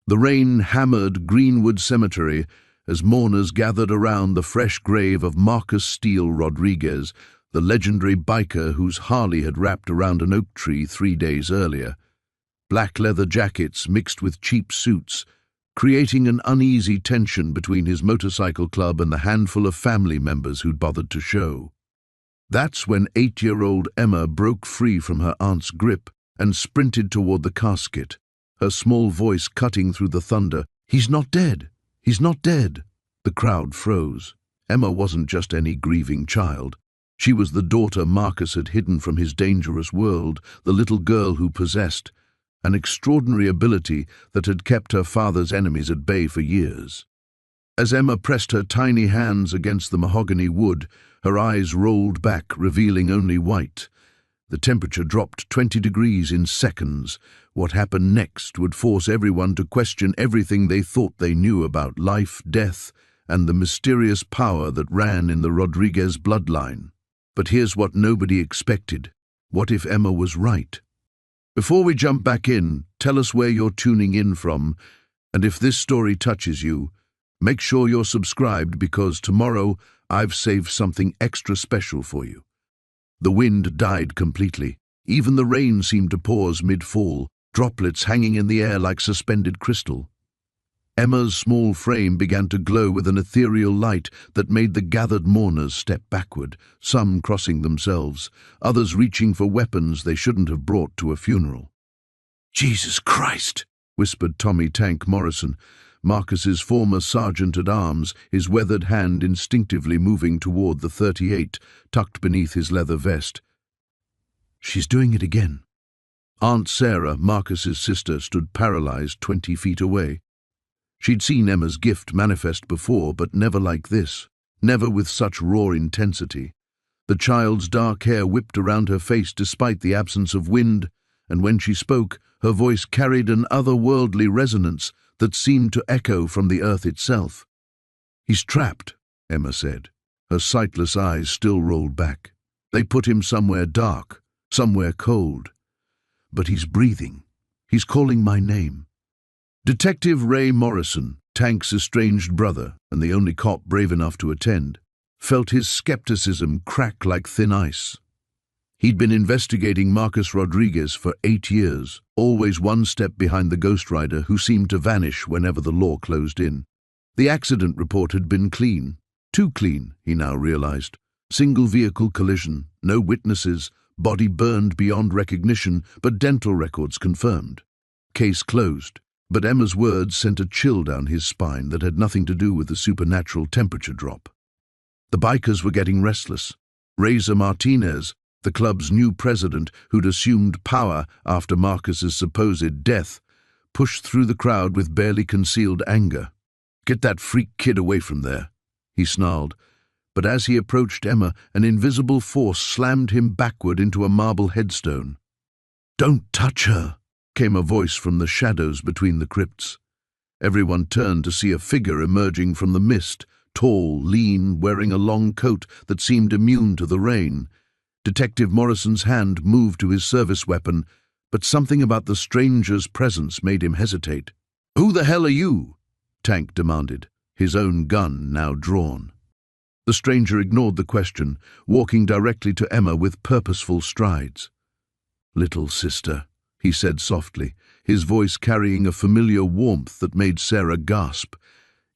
The rain hammered Greenwood Cemetery as mourners gathered around the fresh grave of Marcus Steele Rodriguez, the legendary biker whose Harley had wrapped around an oak tree 3 days earlier. Black leather jackets mixed with cheap suits, creating an uneasy tension between his motorcycle club and the handful of family members who'd bothered to show. That's when 8-year-old Emma broke free from her aunt's grip and sprinted toward the casket, her small voice cutting through the thunder. "He's not dead! He's not dead!" The crowd froze. Emma wasn't just any grieving child. She was the daughter Marcus had hidden from his dangerous world, the little girl who possessed an extraordinary ability that had kept her father's enemies at bay for years. As Emma pressed her tiny hands against the mahogany wood, her eyes rolled back, revealing only white. The temperature dropped 20 degrees in seconds. What happened next would force everyone to question everything they thought they knew about life, death, and the mysterious power that ran in the Rodriguez bloodline. But here's what nobody expected. What if Emma was right? Before we jump back in, tell us where you're tuning in from, and if this story touches you, make sure you're subscribed because tomorrow I've saved something extra special for you. The wind died completely. Even the rain seemed to pause mid-fall, droplets hanging in the air like suspended crystal. Emma's small frame began to glow with an ethereal light that made the gathered mourners step backward, some crossing themselves, others reaching for weapons they shouldn't have brought to a funeral. "Jesus Christ!" whispered Tommy Tank Morrison, Marcus's former sergeant-at-arms, his weathered hand instinctively moving toward the .38 tucked beneath his leather vest. "She's doing it again." Aunt Sarah, Marcus's sister, stood paralyzed 20 feet away. She'd seen Emma's gift manifest before, but never like this, never with such raw intensity. The child's dark hair whipped around her face despite the absence of wind, and when she spoke, her voice carried an otherworldly resonance that seemed to echo from the earth itself. "He's trapped," Emma said. Her sightless eyes still rolled back. "They put him somewhere dark, somewhere cold. But he's breathing. He's calling my name." Detective Ray Morrison, Tank's estranged brother and the only cop brave enough to attend, felt his skepticism crack like thin ice. He'd been investigating Marcus Rodriguez for 8 years, always one step behind the Ghost Rider who seemed to vanish whenever the law closed in. The accident report had been clean. Too clean, he now realized. Single vehicle collision, no witnesses, body burned beyond recognition, but dental records confirmed. Case closed. But Emma's words sent a chill down his spine that had nothing to do with the supernatural temperature drop. The bikers were getting restless. Razor Martinez, the club's new president who'd assumed power after Marcus's supposed death, pushed through the crowd with barely concealed anger. "Get that freak kid away from there," he snarled. But as he approached Emma, an invisible force slammed him backward into a marble headstone. "Don't touch her," came a voice from the shadows between the crypts. Everyone turned to see a figure emerging from the mist, tall, lean, wearing a long coat that seemed immune to the rain. Detective Morrison's hand moved to his service weapon, but something about the stranger's presence made him hesitate. "Who the hell are you?" Tank demanded, his own gun now drawn. The stranger ignored the question, walking directly to Emma with purposeful strides. "Little sister," he said softly, his voice carrying a familiar warmth that made Sarah gasp.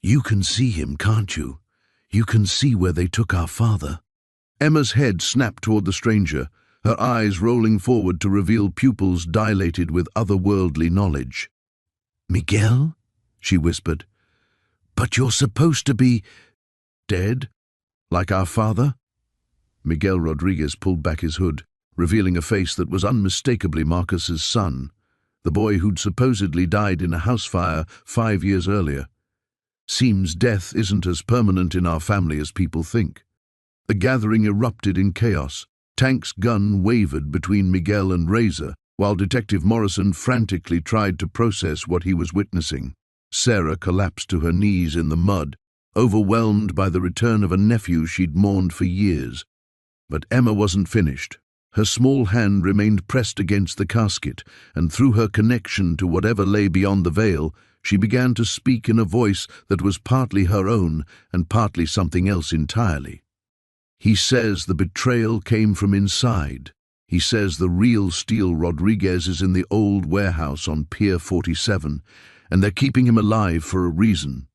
"You can see him, can't you? You can see where they took our father." Emma's head snapped toward the stranger, her eyes rolling forward to reveal pupils dilated with otherworldly knowledge. "Miguel?" she whispered. "But you're supposed to be dead, like our father?" Miguel Rodriguez pulled back his hood, revealing a face that was unmistakably Marcus's son, the boy who'd supposedly died in a house fire 5 years earlier. "Seems death isn't as permanent in our family as people think." The gathering erupted in chaos. Tank's gun wavered between Miguel and Razor, while Detective Morrison frantically tried to process what he was witnessing. Sarah collapsed to her knees in the mud, overwhelmed by the return of a nephew she'd mourned for years. But Emma wasn't finished. Her small hand remained pressed against the casket, and through her connection to whatever lay beyond the veil, She began to speak in a voice that was partly her own and partly something else entirely. He says the betrayal came from inside. He says the real Steele Rodriguez is in the old warehouse on Pier 47, and they're keeping him alive for a reason.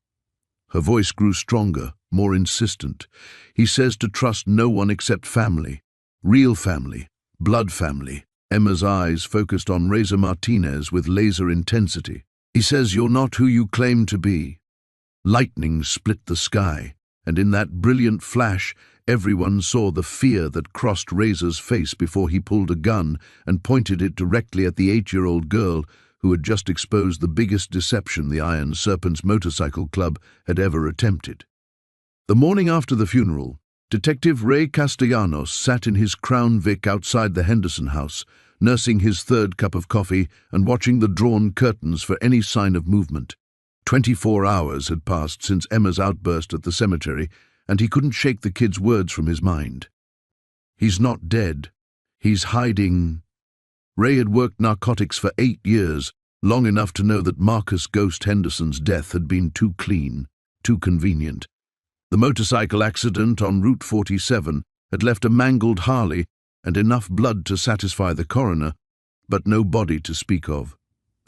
Her voice grew stronger, more insistent. He says to trust no one except family. Real family. Blood family. Emma's eyes focused on Reza Martinez with laser intensity. He says you're not who you claim to be. Lightning split the sky, and in that brilliant flash, everyone saw the fear that crossed Reza's face before he pulled a gun and pointed it directly at the 8-year-old girl who had just exposed the biggest deception the Iron Serpents Motorcycle Club had ever attempted. The morning after the funeral, Detective Ray Castellanos sat in his Crown Vic outside the Henderson house, nursing his third cup of coffee and watching the drawn curtains for any sign of movement. 24 hours had passed since Emma's outburst at the cemetery, and he couldn't shake the kid's words from his mind. He's not dead. He's hiding. Ray had worked narcotics for 8 years, long enough to know that Marcus Ghost Henderson's death had been too clean, too convenient. The motorcycle accident on Route 47 had left a mangled Harley and enough blood to satisfy the coroner, but no body to speak of.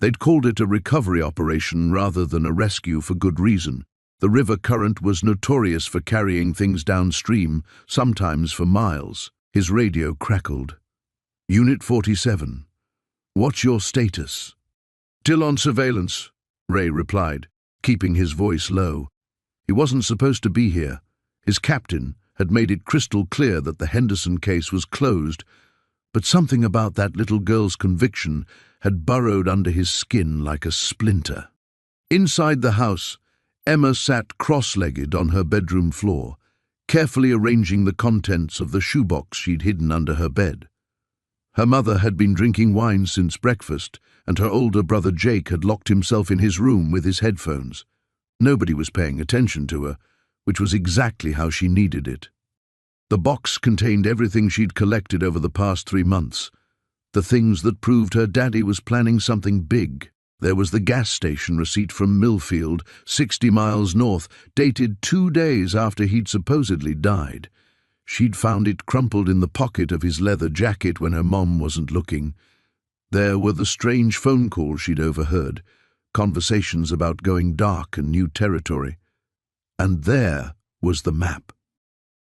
They'd called it a recovery operation rather than a rescue for good reason. The river current was notorious for carrying things downstream, sometimes for miles. His radio crackled. Unit 47. What's your status? Still on surveillance, Ray replied, keeping his voice low. He wasn't supposed to be here. His captain had made it crystal clear that the Henderson case was closed, but something about that little girl's conviction had burrowed under his skin like a splinter. Inside the house, Emma sat cross-legged on her bedroom floor, carefully arranging the contents of the shoebox she'd hidden under her bed. Her mother had been drinking wine since breakfast, and her older brother Jake had locked himself in his room with his headphones. Nobody was paying attention to her, which was exactly how she needed it. The box contained everything she'd collected over the past 3 months, the things that proved her daddy was planning something big. There was the gas station receipt from Millfield, 60 miles north, dated 2 days after he'd supposedly died. She'd found it crumpled in the pocket of his leather jacket when her mom wasn't looking. There were the strange phone calls she'd overheard, conversations about going dark and new territory. And there was the map.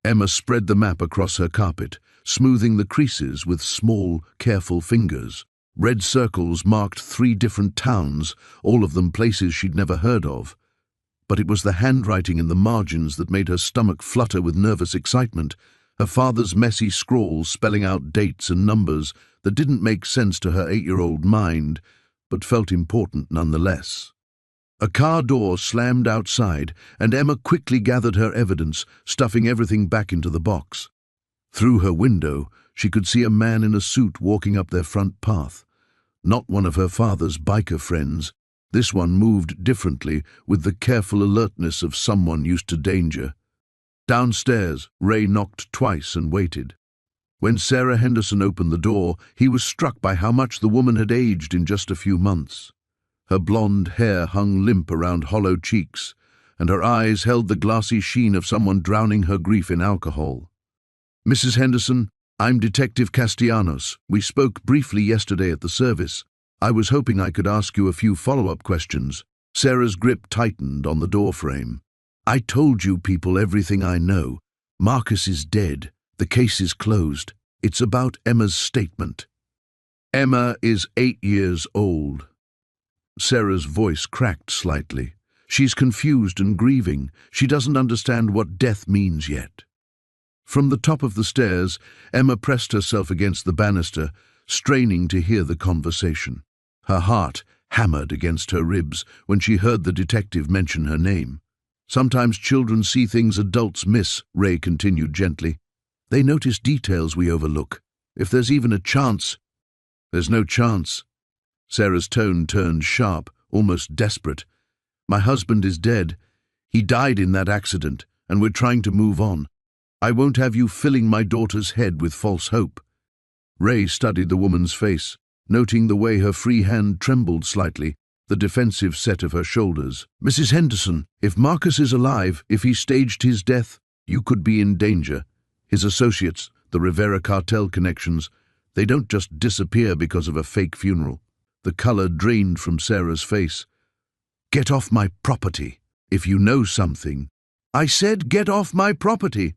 Emma spread the map across her carpet, smoothing the creases with small, careful fingers. Red circles marked 3 different towns, all of them places she'd never heard of. But it was the handwriting in the margins that made her stomach flutter with nervous excitement, her father's messy scrawls spelling out dates and numbers that didn't make sense to her 8-year-old mind, but felt important nonetheless. A car door slammed outside, and Emma quickly gathered her evidence, stuffing everything back into the box. Through her window, she could see a man in a suit walking up their front path. Not one of her father's biker friends. This one moved differently, with the careful alertness of someone used to danger. Downstairs, Ray knocked twice and waited. When Sarah Henderson opened the door, he was struck by how much the woman had aged in just a few months. Her blonde hair hung limp around hollow cheeks, and her eyes held the glassy sheen of someone drowning her grief in alcohol. Mrs. Henderson, I'm Detective Castellanos. We spoke briefly yesterday at the service. I was hoping I could ask you a few follow-up questions. Sarah's grip tightened on the doorframe. I told you people everything I know. Marcus is dead. The case is closed. It's about Emma's statement. Emma is 8 years old. Sarah's voice cracked slightly. She's confused and grieving. She doesn't understand what death means yet. From the top of the stairs, Emma pressed herself against the banister, straining to hear the conversation. Her heart hammered against her ribs when she heard the detective mention her name. Sometimes children see things adults miss, Ray continued gently. They notice details we overlook. If there's even a chance— There's no chance. Sarah's tone turned sharp, almost desperate. My husband is dead. He died in that accident, and we're trying to move on. I won't have you filling my daughter's head with false hope. Ray studied the woman's face, noting the way her free hand trembled slightly, the defensive set of her shoulders. "Mrs. Henderson, if Marcus is alive, if he staged his death, you could be in danger. His associates, the Rivera cartel connections, they don't just disappear because of a fake funeral." The color drained from Sarah's face. "Get off my property. If you know something." "I said get off my property."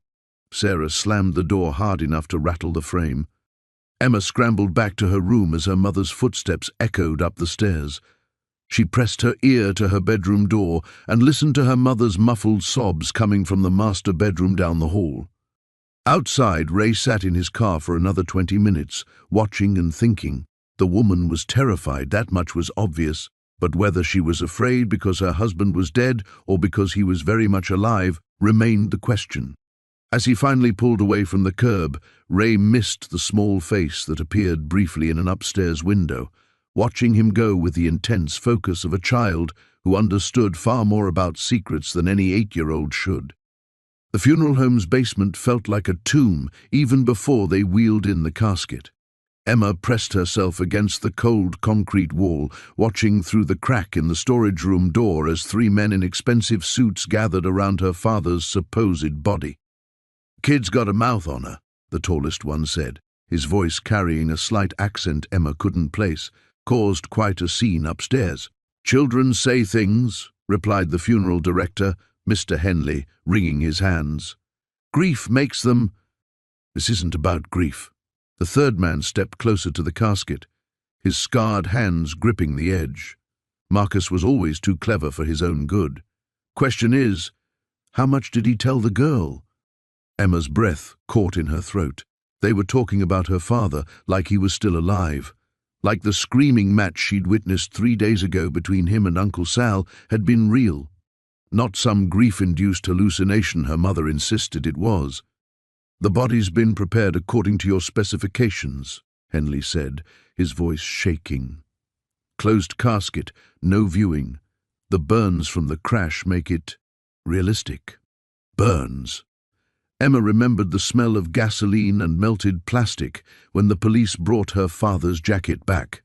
Sarah slammed the door hard enough to rattle the frame. Emma scrambled back to her room as her mother's footsteps echoed up the stairs. She pressed her ear to her bedroom door and listened to her mother's muffled sobs coming from the master bedroom down the hall. Outside, Ray sat in his car for another 20 minutes, watching and thinking. The woman was terrified, that much was obvious, but whether she was afraid because her husband was dead or because he was very much alive remained the question. As he finally pulled away from the curb, Ray missed the small face that appeared briefly in an upstairs window, watching him go with the intense focus of a child who understood far more about secrets than any 8-year-old should. The funeral home's basement felt like a tomb even before they wheeled in the casket. Emma pressed herself against the cold concrete wall, watching through the crack in the storage room door as 3 men in expensive suits gathered around her father's supposed body. "Kid's got a mouth on her," the tallest one said, his voice carrying a slight accent Emma couldn't place, caused quite a scene upstairs. "Children say things," replied the funeral director, Mr. Henley, wringing his hands. "Grief makes them—" "This isn't about grief." The third man stepped closer to the casket, his scarred hands gripping the edge. Marcus was always too clever for his own good. "Question is, how much did he tell the girl?" Emma's breath caught in her throat. They were talking about her father like he was still alive. Like the screaming match she'd witnessed 3 days ago between him and Uncle Sal had been real. Not some grief-induced hallucination her mother insisted it was. "The body's been prepared according to your specifications," Henley said, his voice shaking. "Closed casket, no viewing. The burns from the crash make it realistic." Burns. Emma remembered the smell of gasoline and melted plastic when the police brought her father's jacket back.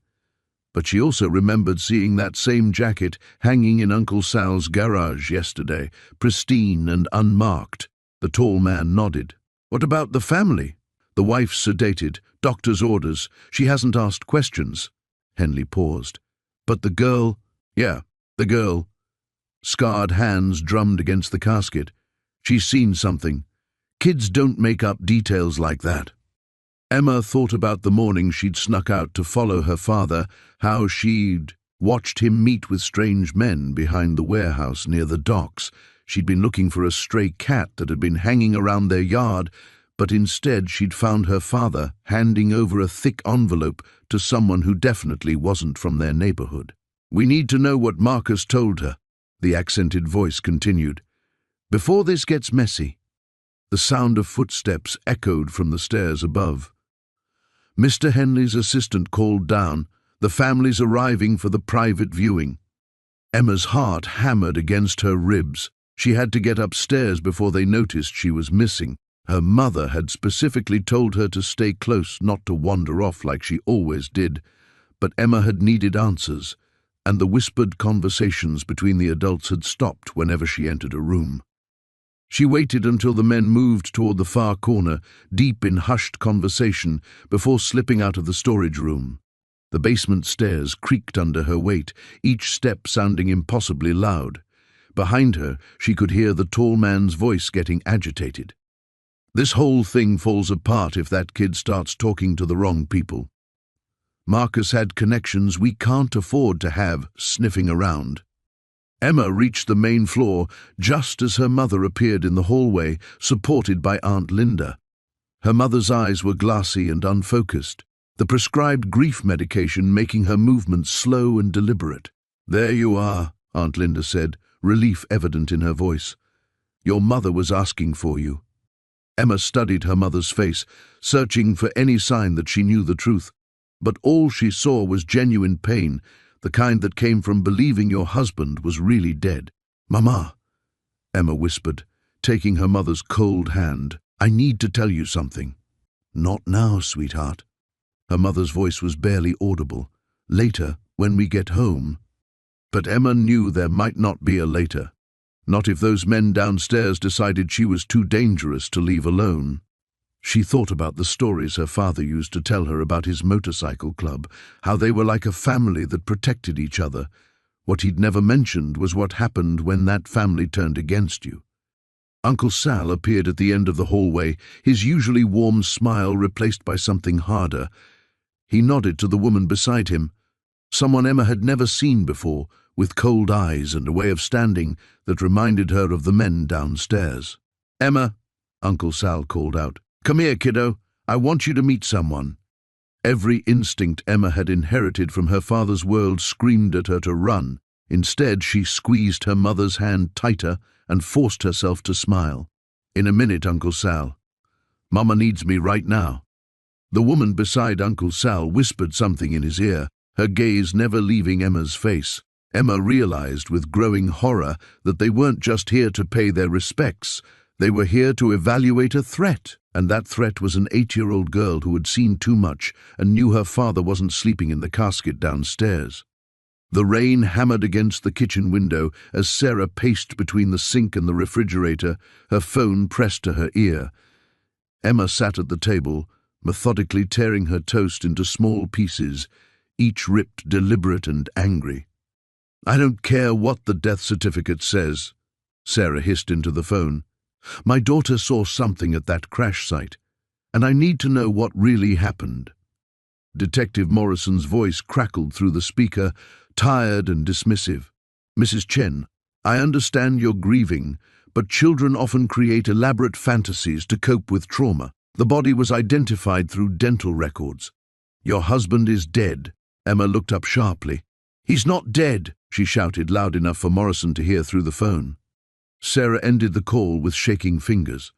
But she also remembered seeing that same jacket hanging in Uncle Sal's garage yesterday, pristine and unmarked. The tall man nodded. "What about the family?" "The wife's sedated, doctor's orders. She hasn't asked questions." Henley paused. "But the girl—" "Yeah, the girl." Scarred hands drummed against the casket. "She's seen something. Kids don't make up details like that." Emma thought about the morning she'd snuck out to follow her father, how she'd watched him meet with strange men behind the warehouse near the docks. She'd been looking for a stray cat that had been hanging around their yard, but instead she'd found her father handing over a thick envelope to someone who definitely wasn't from their neighborhood. "We need to know what Marcus told her," the accented voice continued, "before this gets messy." The sound of footsteps echoed from the stairs above. Mr. Henley's assistant called down, "The family's arriving for the private viewing." Emma's heart hammered against her ribs. She had to get upstairs before they noticed she was missing. Her mother had specifically told her to stay close, not to wander off like she always did. But Emma had needed answers, and the whispered conversations between the adults had stopped whenever she entered a room. She waited until the men moved toward the far corner, deep in hushed conversation, before slipping out of the storage room. The basement stairs creaked under her weight, each step sounding impossibly loud. Behind her, she could hear the tall man's voice getting agitated. "This whole thing falls apart if that kid starts talking to the wrong people. Marcus had connections we can't afford to have sniffing around." Emma reached the main floor just as her mother appeared in the hallway, supported by Aunt Linda. Her mother's eyes were glassy and unfocused, the prescribed grief medication making her movements slow and deliberate. "There you are," Aunt Linda said, relief evident in her voice. "Your mother was asking for you." Emma studied her mother's face, searching for any sign that she knew the truth. But all she saw was genuine pain, the kind that came from believing your husband was really dead. "Mama," Emma whispered, taking her mother's cold hand, "I need to tell you something." "Not now, sweetheart." Her mother's voice was barely audible. "Later, when we get home." But Emma knew there might not be a later. Not if those men downstairs decided she was too dangerous to leave alone. She thought about the stories her father used to tell her about his motorcycle club, how they were like a family that protected each other. What he'd never mentioned was what happened when that family turned against you. Uncle Sal appeared at the end of the hallway, his usually warm smile replaced by something harder. He nodded to the woman beside him, someone Emma had never seen before, with cold eyes and a way of standing that reminded her of the men downstairs. "Emma," Uncle Sal called out, "come here, kiddo. I want you to meet someone." Every instinct Emma had inherited from her father's world screamed at her to run. Instead, she squeezed her mother's hand tighter and forced herself to smile. "In a minute, Uncle Sal. Mama needs me right now." The woman beside Uncle Sal whispered something in his ear, her gaze never leaving Emma's face. Emma realized with growing horror that they weren't just here to pay their respects. They were here to evaluate a threat, and that threat was an 8-year-old girl who had seen too much and knew her father wasn't sleeping in the casket downstairs. The rain hammered against the kitchen window as Sarah paced between the sink and the refrigerator, her phone pressed to her ear. Emma sat at the table, methodically tearing her toast into small pieces, each ripped deliberate and angry. "I don't care what the death certificate says," Sarah hissed into the phone. "My daughter saw something at that crash site, and I need to know what really happened." Detective Morrison's voice crackled through the speaker, tired and dismissive. "Mrs. Chen, I understand you're grieving, but children often create elaborate fantasies to cope with trauma. The body was identified through dental records. Your husband is dead." Emma looked up sharply. "He's not dead," she shouted loud enough for Morrison to hear through the phone. Sarah ended the call with shaking fingers.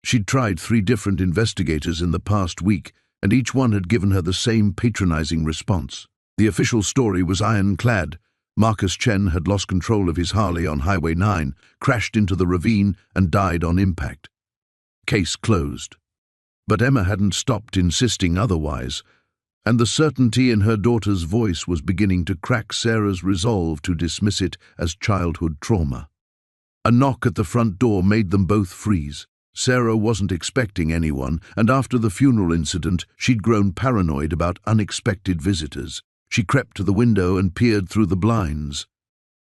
She'd tried 3 different investigators in the past week, and each one had given her the same patronizing response. The official story was ironclad. Marcus Chen had lost control of his Harley on Highway 9, crashed into the ravine, and died on impact. Case closed. But Emma hadn't stopped insisting otherwise, and the certainty in her daughter's voice was beginning to crack Sarah's resolve to dismiss it as childhood trauma. A knock at the front door made them both freeze. Sarah wasn't expecting anyone, and after the funeral incident, she'd grown paranoid about unexpected visitors. She crept to the window and peered through the blinds.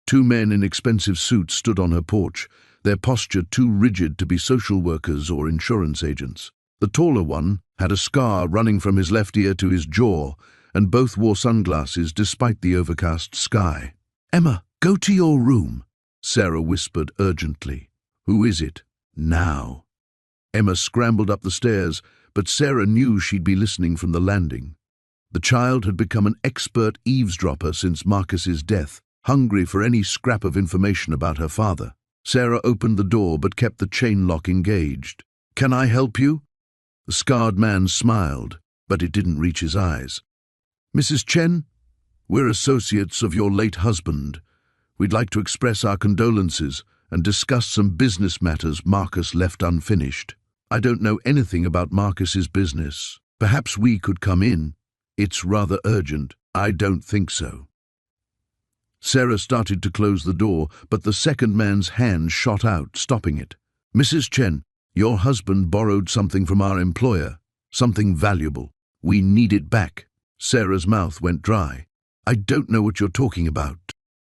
2 men in expensive suits stood on her porch, their posture too rigid to be social workers or insurance agents. The taller one had a scar running from his left ear to his jaw, and both wore sunglasses despite the overcast sky. "Emma, go to your room," Sarah whispered urgently. "Who is it? Now." Emma scrambled up the stairs, but Sarah knew she'd be listening from the landing. The child had become an expert eavesdropper since Marcus's death, hungry for any scrap of information about her father. Sarah opened the door but kept the chain lock engaged. "Can I help you?" The scarred man smiled, but it didn't reach his eyes. "Mrs. Chen, we're associates of your late husband. We'd like to express our condolences and discuss some business matters Marcus left unfinished. I don't know anything about Marcus's business. Perhaps we could come in. It's rather urgent." "I don't think so." Sarah started to close the door, but the second man's hand shot out, stopping it. "Mrs. Chen, your husband borrowed something from our employer, something valuable. We need it back." Sarah's mouth went dry. "I don't know what you're talking about."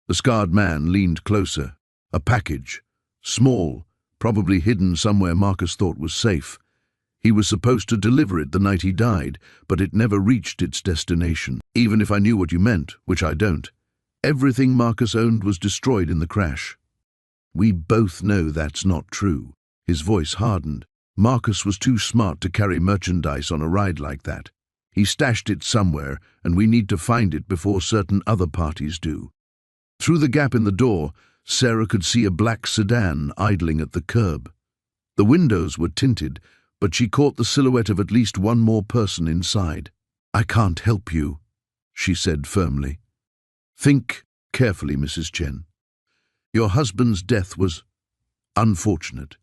The scarred man leaned closer. A package. Small, probably hidden somewhere Marcus thought was safe. He was supposed to deliver it the night he died, but it never reached its destination. "Even if I knew what you meant, which I don't. Everything Marcus owned was destroyed in the crash." "We both know that's not true." His voice hardened. "Marcus was too smart to carry merchandise on a ride like that. He stashed it somewhere, and we need to find it before certain other parties do." Through the gap in the door, Sarah could see a black sedan idling at the curb. The windows were tinted, but she caught the silhouette of at least one more person inside. "I can't help you," she said firmly. "Think carefully, Mrs. Chen. Your husband's death was unfortunate,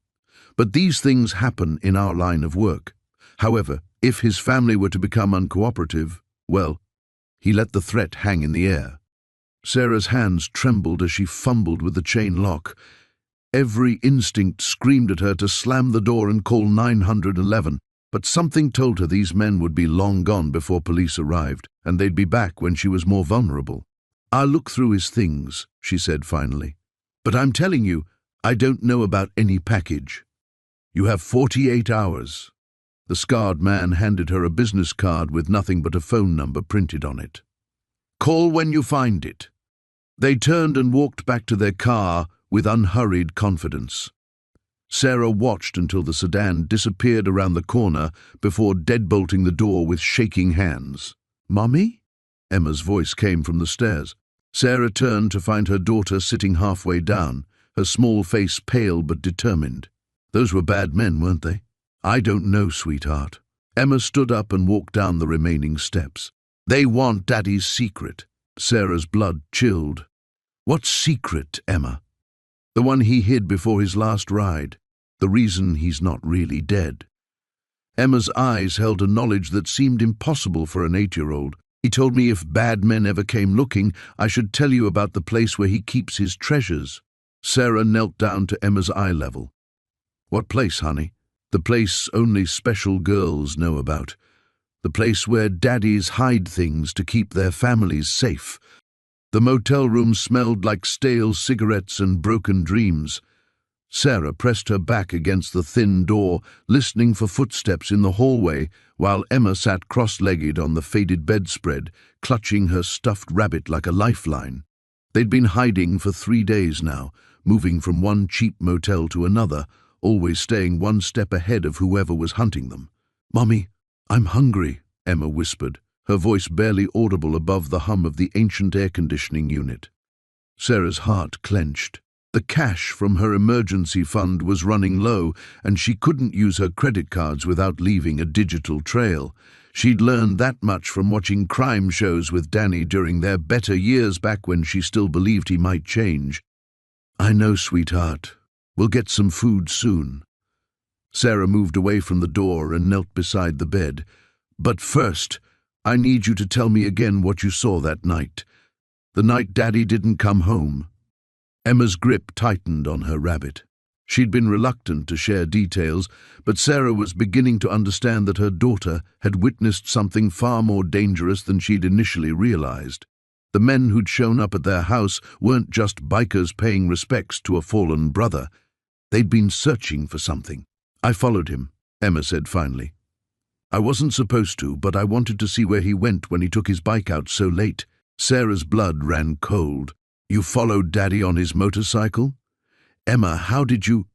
but these things happen in our line of work. However, if his family were to become uncooperative, well, he let the threat hang in the air. Sarah's hands trembled as she fumbled with the chain lock. Every instinct screamed at her to slam the door and call 911, but something told her these men would be long gone before police arrived, and they'd be back when she was more vulnerable. "I'll look through his things," she said finally. "But I'm telling you, I don't know about any package. You have 48 hours. The scarred man handed her a business card with nothing but a phone number printed on it. "Call when you find it." They turned and walked back to their car with unhurried confidence. Sarah watched until the sedan disappeared around the corner before deadbolting the door with shaking hands. "Mommy?" Emma's voice came from the stairs. Sarah turned to find her daughter sitting halfway down, her small face pale but determined. "Those were bad men, weren't they?" "I don't know, sweetheart." Emma stood up and walked down the remaining steps. "They want Daddy's secret." Sarah's blood chilled. "What secret, Emma?" "The one he hid before his last ride. The reason he's not really dead." Emma's eyes held a knowledge that seemed impossible for an 8-year-old. "He told me if bad men ever came looking, I should tell you about the place where he keeps his treasures." Sarah knelt down to Emma's eye level. "What place, honey?" "The place only special girls know about. The place where daddies hide things to keep their families safe." The motel room smelled like stale cigarettes and broken dreams. Sarah pressed her back against the thin door, listening for footsteps in the hallway, while Emma sat cross-legged on the faded bedspread, clutching her stuffed rabbit like a lifeline. They'd been hiding for 3 days now, moving from one cheap motel to another, always staying one step ahead of whoever was hunting them. "Mommy, I'm hungry," Emma whispered, her voice barely audible above the hum of the ancient air-conditioning unit. Sarah's heart clenched. The cash from her emergency fund was running low, and she couldn't use her credit cards without leaving a digital trail. She'd learned that much from watching crime shows with Danny during their better years back when she still believed he might change. "I know, sweetheart. We'll get some food soon." Sarah moved away from the door and knelt beside the bed. "But first, I need you to tell me again what you saw that night. The night Daddy didn't come home." Emma's grip tightened on her rabbit. She'd been reluctant to share details, but Sarah was beginning to understand that her daughter had witnessed something far more dangerous than she'd initially realized. The men who'd shown up at their house weren't just bikers paying respects to a fallen brother. They'd been searching for something. "I followed him," Emma said finally. "I wasn't supposed to, but I wanted to see where he went when he took his bike out so late." Sarah's blood ran cold. "You followed Daddy on his motorcycle?" "Emma, how did you—"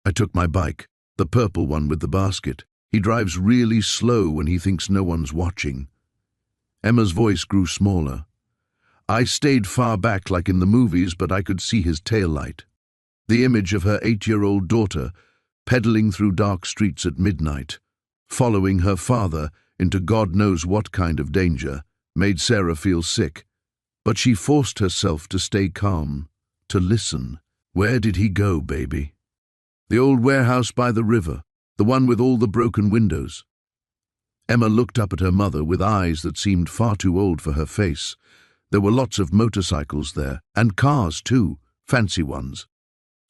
"I took my bike, the purple one with the basket. He drives really slow when he thinks no one's watching." Emma's voice grew smaller. "I stayed far back like in the movies, but I could see his taillight." The image of her 8-year-old daughter pedaling through dark streets at midnight, following her father into God knows what kind of danger, made Sarah feel sick. But she forced herself to stay calm, to listen. "Where did he go, baby?" "The old warehouse by the river, the one with all the broken windows." Emma looked up at her mother with eyes that seemed far too old for her face. There were lots of motorcycles there, and cars too, fancy ones.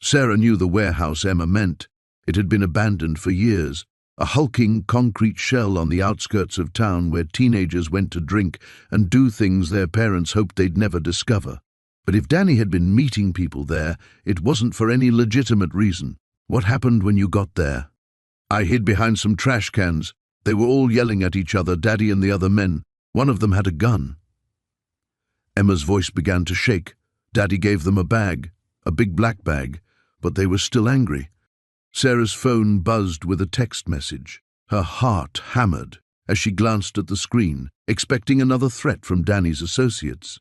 Sarah knew the warehouse Emma meant. It had been abandoned for years, a hulking concrete shell on the outskirts of town where teenagers went to drink and do things their parents hoped they'd never discover. But if Danny had been meeting people there, it wasn't for any legitimate reason. "What happened when you got there?" "I hid behind some trash cans. They were all yelling at each other, Daddy and the other men. One of them had a gun." Emma's voice began to shake. Daddy gave them a bag, a big black bag, but they were still angry. Sarah's phone buzzed with a text message. Her heart hammered as she glanced at the screen, expecting another threat from Danny's associates.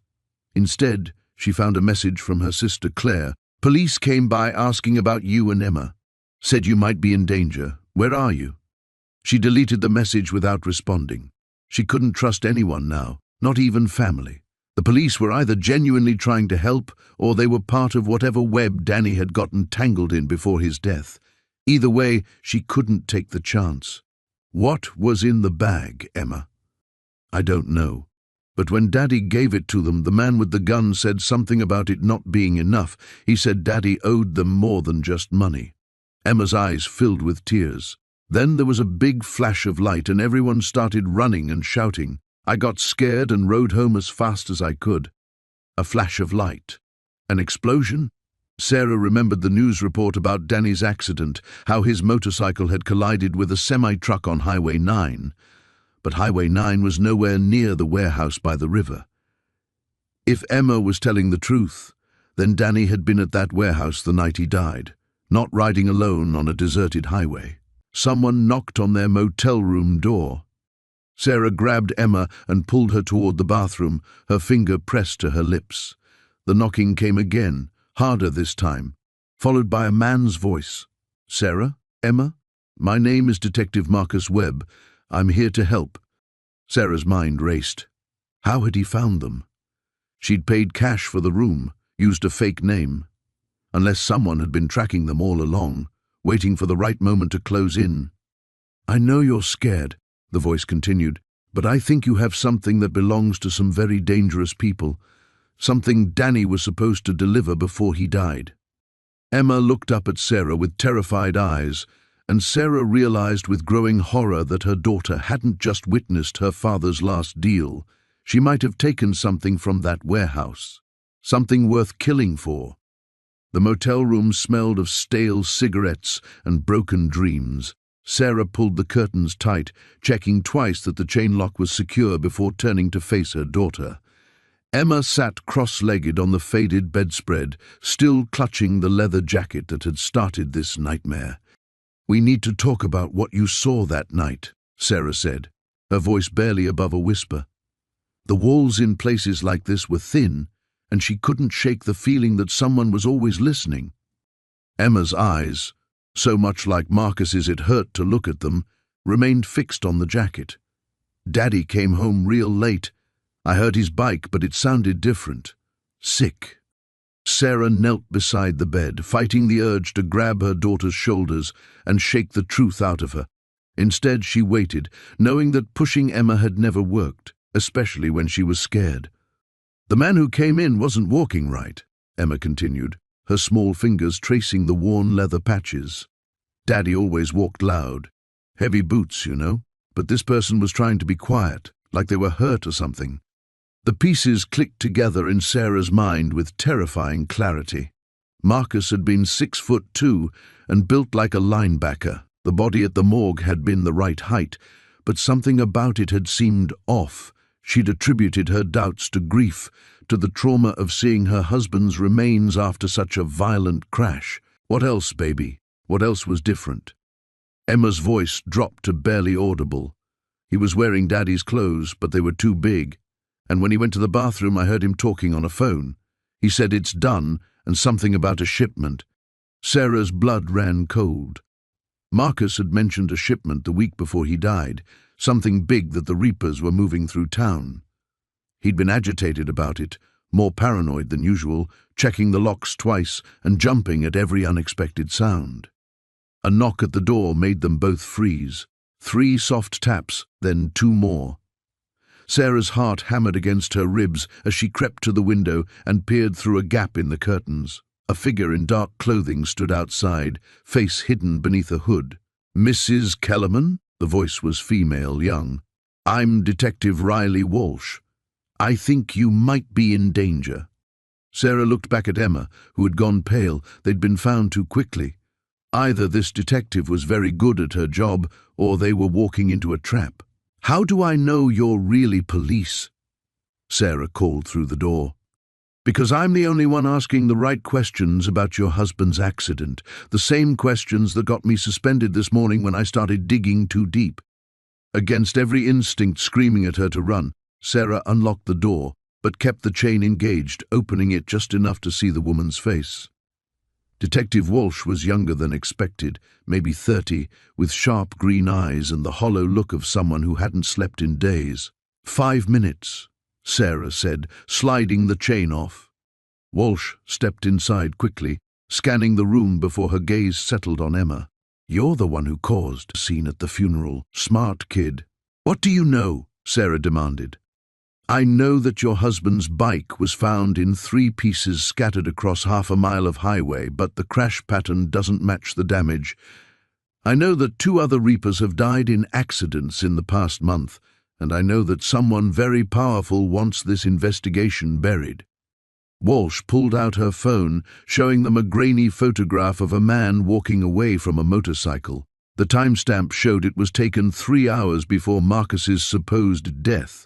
Instead, she found a message from her sister Claire. "Police came by asking about you and Emma. Said you might be in danger. Where are you?" She deleted the message without responding. She couldn't trust anyone now, not even family. The police were either genuinely trying to help, or they were part of whatever web Danny had gotten tangled in before his death. Either way, she couldn't take the chance. "What was in the bag, Emma?" "I don't know. But when Daddy gave it to them, the man with the gun said something about it not being enough. He said Daddy owed them more than just money. Emma's eyes filled with tears. Then there was a big flash of light and everyone started running and shouting. I got scared and rode home as fast as I could. A flash of light. An explosion? Sarah remembered the news report about Danny's accident, how his motorcycle had collided with a semi-truck on Highway 9. But Highway 9 was nowhere near the warehouse by the river. If Emma was telling the truth, then Danny had been at that warehouse the night he died, not riding alone on a deserted highway. Someone knocked on their motel room door. Sarah grabbed Emma and pulled her toward the bathroom, her finger pressed to her lips. The knocking came again, harder this time, followed by a man's voice. Sarah? Emma? My name is Detective Marcus Webb. I'm here to help. Sarah's mind raced. How had he found them? She'd paid cash for the room, used a fake name. Unless someone had been tracking them all along, waiting for the right moment to close in. I know you're scared, the voice continued, but I think you have something that belongs to some very dangerous people, something Danny was supposed to deliver before he died. Emma looked up at Sarah with terrified eyes, and Sarah realized with growing horror that her daughter hadn't just witnessed her father's last deal. She might have taken something from that warehouse, something worth killing for. The motel room smelled of stale cigarettes and broken dreams. Sarah pulled the curtains tight, checking twice that the chain lock was secure before turning to face her daughter. Emma sat cross-legged on the faded bedspread, still clutching the leather jacket that had started this nightmare. We need to talk about what you saw that night, Sarah said, her voice barely above a whisper. The walls in places like this were thin, and she couldn't shake the feeling that someone was always listening. Emma's eyes, so much like Marcus's it hurt to look at them, remained fixed on the jacket. Daddy came home real late. I heard his bike, but it sounded different. Sick. Sarah knelt beside the bed, fighting the urge to grab her daughter's shoulders and shake the truth out of her. Instead, she waited, knowing that pushing Emma had never worked, especially when she was scared. The man who came in wasn't walking right, Emma continued, her small fingers tracing the worn leather patches. Daddy always walked loud. Heavy boots, you know, but this person was trying to be quiet, like they were hurt or something. The pieces clicked together in Sarah's mind with terrifying clarity. Marcus had been 6'2" and built like a linebacker. The body at the morgue had been the right height, but something about it had seemed off. She'd attributed her doubts to grief, to the trauma of seeing her husband's remains after such a violent crash. What else, baby? What else was different? Emma's voice dropped to barely audible. He was wearing Daddy's clothes, but they were too big. And when he went to the bathroom, I heard him talking on a phone. He said it's done, and something about a shipment. Sarah's blood ran cold. Marcus had mentioned a shipment the week before he died, something big that the Reapers were moving through town. He'd been agitated about it, more paranoid than usual, checking the locks twice and jumping at every unexpected sound. A knock at the door made them both freeze. 3 soft taps, then 2 more. Sarah's heart hammered against her ribs as she crept to the window and peered through a gap in the curtains. A figure in dark clothing stood outside, face hidden beneath a hood. Mrs. Kellerman? The voice was female, young. I'm Detective Riley Walsh. I think you might be in danger. Sarah looked back at Emma, who had gone pale. They'd been found too quickly. Either this detective was very good at her job, or they were walking into a trap. How do I know you're really police? Sarah called through the door. Because I'm the only one asking the right questions about your husband's accident, the same questions that got me suspended this morning when I started digging too deep. Against every instinct screaming at her to run, Sarah unlocked the door, but kept the chain engaged, opening it just enough to see the woman's face. Detective Walsh was younger than expected, maybe 30, with sharp green eyes and the hollow look of someone who hadn't slept in days. 5 minutes, Sarah said, sliding the chain off. Walsh stepped inside quickly, scanning the room before her gaze settled on Emma. You're the one who caused a scene at the funeral. Smart kid. What do you know? Sarah demanded. I know that your husband's bike was found in 3 pieces scattered across half a mile of highway, but the crash pattern doesn't match the damage. I know that 2 other Reapers have died in accidents in the past month, and I know that someone very powerful wants this investigation buried." Walsh pulled out her phone, showing them a grainy photograph of a man walking away from a motorcycle. The timestamp showed it was taken 3 hours before Marcus's supposed death.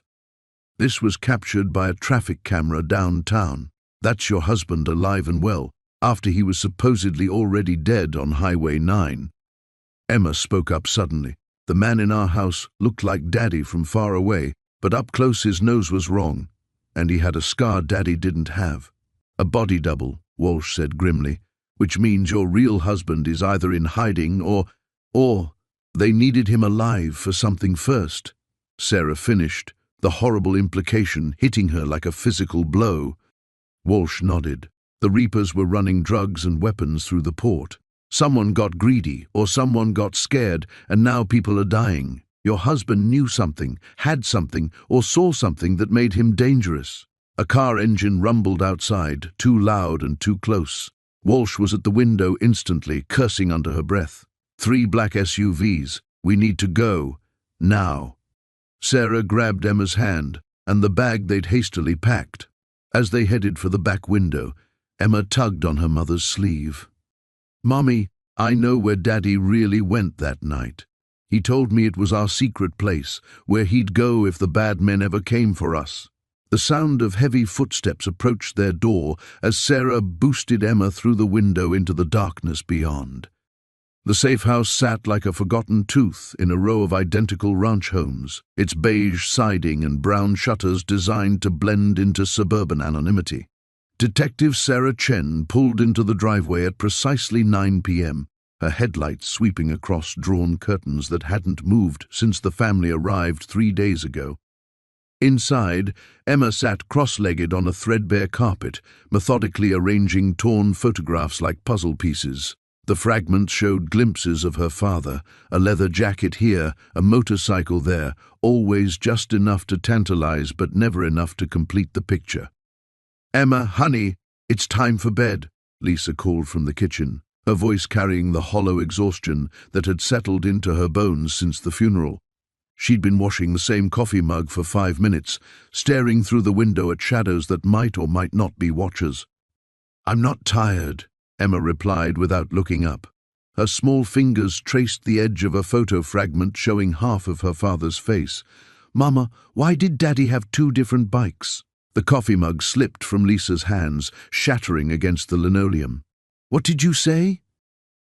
"This was captured by a traffic camera downtown. That's your husband alive and well, after he was supposedly already dead on Highway 9. Emma spoke up suddenly. "The man in our house looked like Daddy from far away, but up close his nose was wrong, and he had a scar Daddy didn't have." "A body double," Walsh said grimly, "which means your real husband is either in hiding or they needed him alive for something first," Sarah finished, the horrible implication hitting her like a physical blow. Walsh nodded. "The Reapers were running drugs and weapons through the port. Someone got greedy, or someone got scared, and now people are dying. Your husband knew something, had something, or saw something that made him dangerous." A car engine rumbled outside, too loud and too close. Walsh was at the window instantly, cursing under her breath. 3 black SUVs. "We need to go. Now." Sarah grabbed Emma's hand and the bag they'd hastily packed. As they headed for the back window, Emma tugged on her mother's sleeve. "Mommy, I know where Daddy really went that night. He told me it was our secret place, where he'd go if the bad men ever came for us." The sound of heavy footsteps approached their door as Sarah boosted Emma through the window into the darkness beyond. The safe house sat like a forgotten tooth in a row of identical ranch homes, its beige siding and brown shutters designed to blend into suburban anonymity. Detective Sarah Chen pulled into the driveway at precisely 9 p.m., her headlights sweeping across drawn curtains that hadn't moved since the family arrived 3 days ago. Inside, Emma sat cross-legged on a threadbare carpet, methodically arranging torn photographs like puzzle pieces. The fragments showed glimpses of her father, a leather jacket here, a motorcycle there, always just enough to tantalize but never enough to complete the picture. "Emma, honey, it's time for bed," Lisa called from the kitchen, her voice carrying the hollow exhaustion that had settled into her bones since the funeral. She'd been washing the same coffee mug for 5 minutes, staring through the window at shadows that might or might not be watchers. "I'm not tired," Emma replied without looking up. Her small fingers traced the edge of a photo fragment showing half of her father's face. "Mama, why did Daddy have 2 different bikes?" The coffee mug slipped from Lisa's hands, shattering against the linoleum. "What did you say?"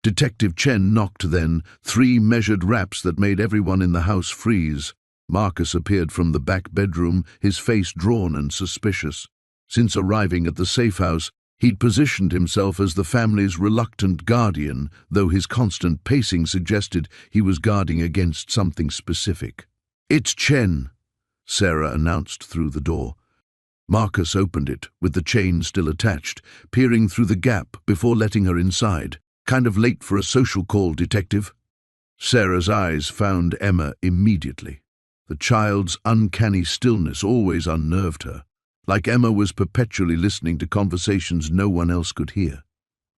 Detective Chen knocked then, 3 measured raps that made everyone in the house freeze. Marcus appeared from the back bedroom, his face drawn and suspicious. Since arriving at the safe house, he'd positioned himself as the family's reluctant guardian, though his constant pacing suggested he was guarding against something specific. "It's Chen," Sarah announced through the door. Marcus opened it, with the chain still attached, peering through the gap before letting her inside. "Kind of late for a social call, Detective." Sarah's eyes found Emma immediately. The child's uncanny stillness always unnerved her, like Emma was perpetually listening to conversations no one else could hear.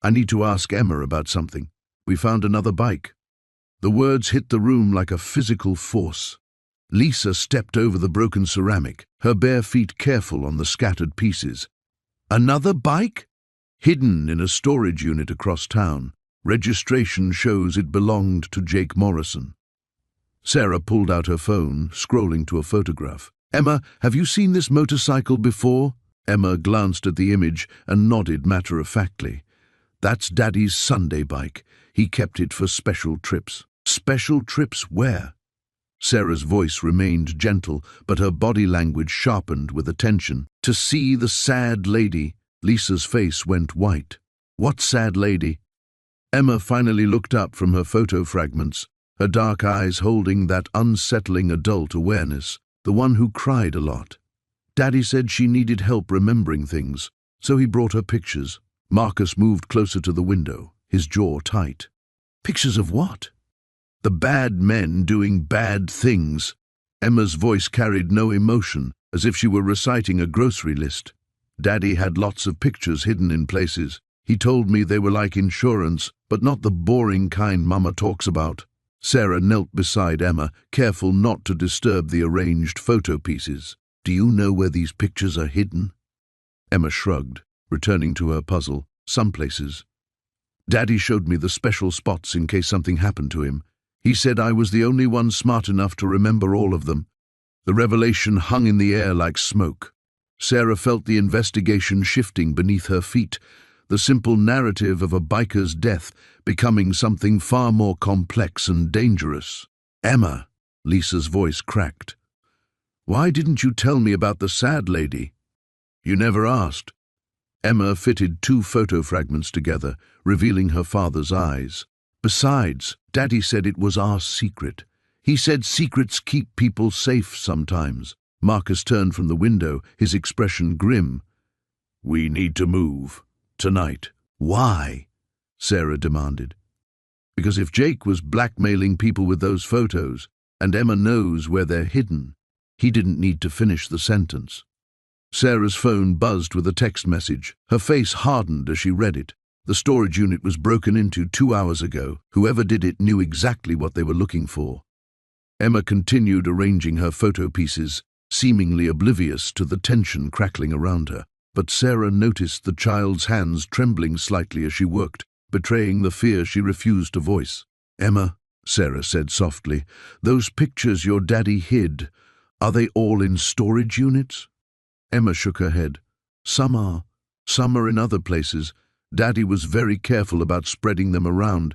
"I need to ask Emma about something. We found another bike." The words hit the room like a physical force. Lisa stepped over the broken ceramic, her bare feet careful on the scattered pieces. "Another bike?" "Hidden in a storage unit across town. Registration shows it belonged to Jake Morrison." Sarah pulled out her phone, scrolling to a photograph. "Emma, have you seen this motorcycle before?" Emma glanced at the image and nodded matter-of-factly. "That's Daddy's Sunday bike. He kept it for special trips." "Special trips where?" Sarah's voice remained gentle, but her body language sharpened with attention. "To see the sad lady." Lisa's face went white. "What sad lady?" Emma finally looked up from her photo fragments, her dark eyes holding that unsettling adult awareness, the one who cried a lot. "Daddy said she needed help remembering things, so he brought her pictures." Marcus moved closer to the window, his jaw tight. "Pictures of what?" "The bad men doing bad things." Emma's voice carried no emotion, as if she were reciting a grocery list. Daddy had lots of pictures hidden in places. He told me they were like insurance, but not the boring kind Mama talks about. Sarah knelt beside Emma, careful not to disturb the arranged photo pieces. Do you know where these pictures are hidden? Emma shrugged, returning to her puzzle. Some places. Daddy showed me the special spots in case something happened to him. He said I was the only one smart enough to remember all of them. The revelation hung in the air like smoke. Sarah felt the investigation shifting beneath her feet, the simple narrative of a biker's death becoming something far more complex and dangerous. Emma, Lisa's voice cracked. Why didn't you tell me about the sad lady? You never asked. Emma fitted two photo fragments together, revealing her father's eyes. Besides, Daddy said it was our secret. He said secrets keep people safe sometimes. Marcus turned from the window, his expression grim. We need to move. Tonight. Why? Sarah demanded. Because if Jake was blackmailing people with those photos, and Emma knows where they're hidden, he didn't need to finish the sentence. Sarah's phone buzzed with a text message. Her face hardened as she read it. The storage unit was broken into 2 hours ago. Whoever did it knew exactly what they were looking for. Emma continued arranging her photo pieces, seemingly oblivious to the tension crackling around her. But Sarah noticed the child's hands trembling slightly as she worked, betraying the fear she refused to voice. Emma, Sarah said softly, those pictures your daddy hid, are they all in storage units? Emma shook her head. Some are in other places. Daddy was very careful about spreading them around.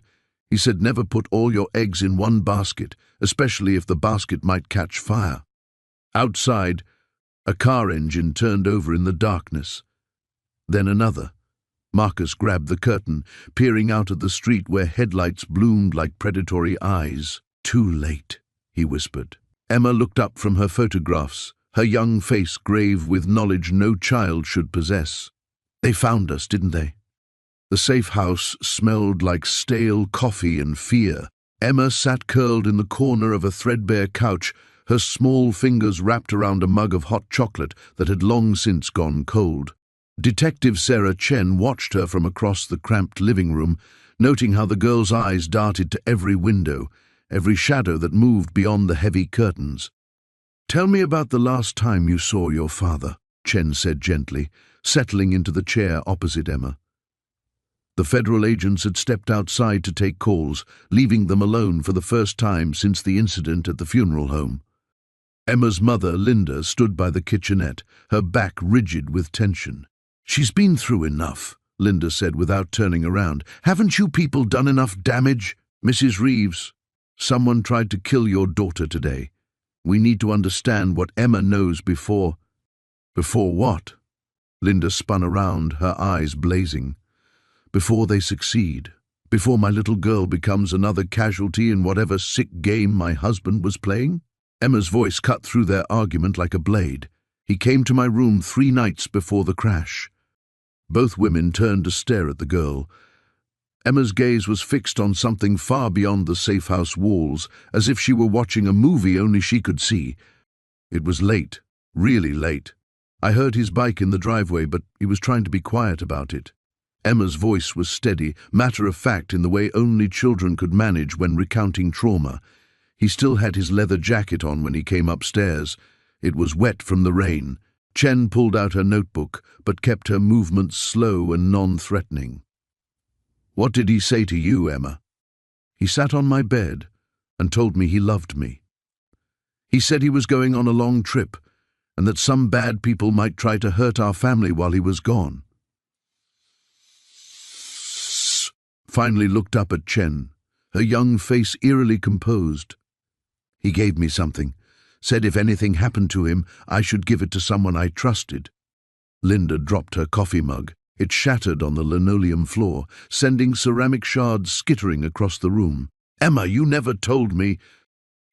He said never put all your eggs in one basket, especially if the basket might catch fire. Outside, a car engine turned over in the darkness. Then another. Marcus grabbed the curtain, peering out at the street where headlights bloomed like predatory eyes. Too late, he whispered. Emma looked up from her photographs, her young face grave with knowledge no child should possess. They found us, didn't they? The safe house smelled like stale coffee and fear. Emma sat curled in the corner of a threadbare couch, her small fingers wrapped around a mug of hot chocolate that had long since gone cold. Detective Sarah Chen watched her from across the cramped living room, noting how the girl's eyes darted to every window, every shadow that moved beyond the heavy curtains. Tell me about the last time you saw your father, Chen said gently, settling into the chair opposite Emma. The federal agents had stepped outside to take calls, leaving them alone for the first time since the incident at the funeral home. Emma's mother, Linda, stood by the kitchenette, her back rigid with tension. She's been through enough, Linda said without turning around. Haven't you people done enough damage? Mrs. Reeves, someone tried to kill your daughter today. We need to understand what Emma knows before... Before what? Linda spun around, her eyes blazing. Before they succeed. Before my little girl becomes another casualty in whatever sick game my husband was playing? Emma's voice cut through their argument like a blade. He came to my room 3 nights before the crash. Both women turned to stare at the girl. Emma's gaze was fixed on something far beyond the safe house walls, as if she were watching a movie only she could see. It was late, really late. I heard his bike in the driveway, but he was trying to be quiet about it. Emma's voice was steady, matter-of-fact in the way only children could manage when recounting trauma. He still had his leather jacket on when he came upstairs. It was wet from the rain. Chen pulled out her notebook, but kept her movements slow and non-threatening. What did he say to you, Emma? He sat on my bed and told me he loved me. He said he was going on a long trip and that some bad people might try to hurt our family while he was gone. Finally looked up at Chen, her young face eerily composed. He gave me something, said if anything happened to him, I should give it to someone I trusted. Linda dropped her coffee mug. It shattered on the linoleum floor, sending ceramic shards skittering across the room. Emma, you never told me.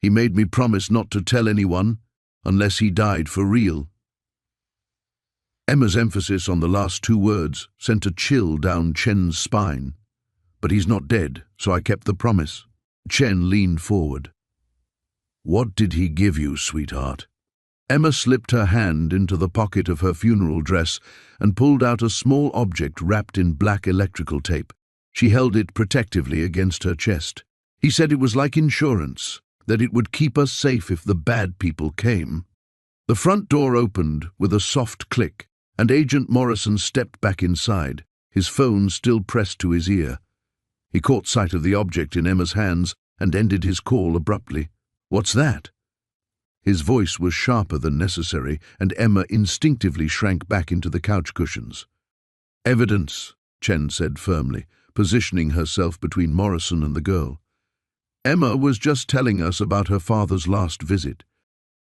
He made me promise not to tell anyone, unless he died for real. Emma's emphasis on the last 2 words sent a chill down Chen's spine. But he's not dead, so I kept the promise. Chen leaned forward. What did he give you, sweetheart? Emma slipped her hand into the pocket of her funeral dress and pulled out a small object wrapped in black electrical tape. She held it protectively against her chest. He said it was like insurance, that it would keep us safe if the bad people came. The front door opened with a soft click, and Agent Morrison stepped back inside, his phone still pressed to his ear. He caught sight of the object in Emma's hands and ended his call abruptly. "What's that?" His voice was sharper than necessary, and Emma instinctively shrank back into the couch cushions. "Evidence," Chen said firmly, positioning herself between Morrison and the girl. "Emma was just telling us about her father's last visit."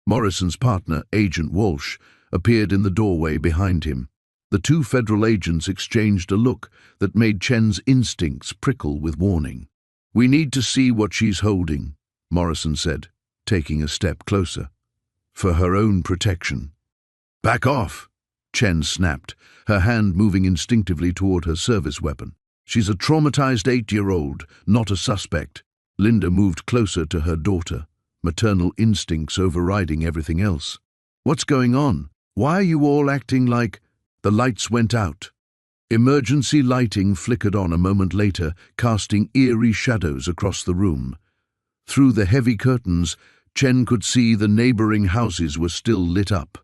Morrison's partner, Agent Walsh, appeared in the doorway behind him. The two federal agents exchanged a look that made Chen's instincts prickle with warning. "We need to see what she's holding," Morrison said, taking a step closer. "For her own protection." "Back off," Chen snapped, her hand moving instinctively toward her service weapon. "She's a traumatized 8-year-old, not a suspect." Linda moved closer to her daughter, maternal instincts overriding everything else. "What's going on? Why are you all acting like—" The lights went out. Emergency lighting flickered on a moment later, casting eerie shadows across the room. Through the heavy curtains, Chen could see the neighboring houses were still lit up.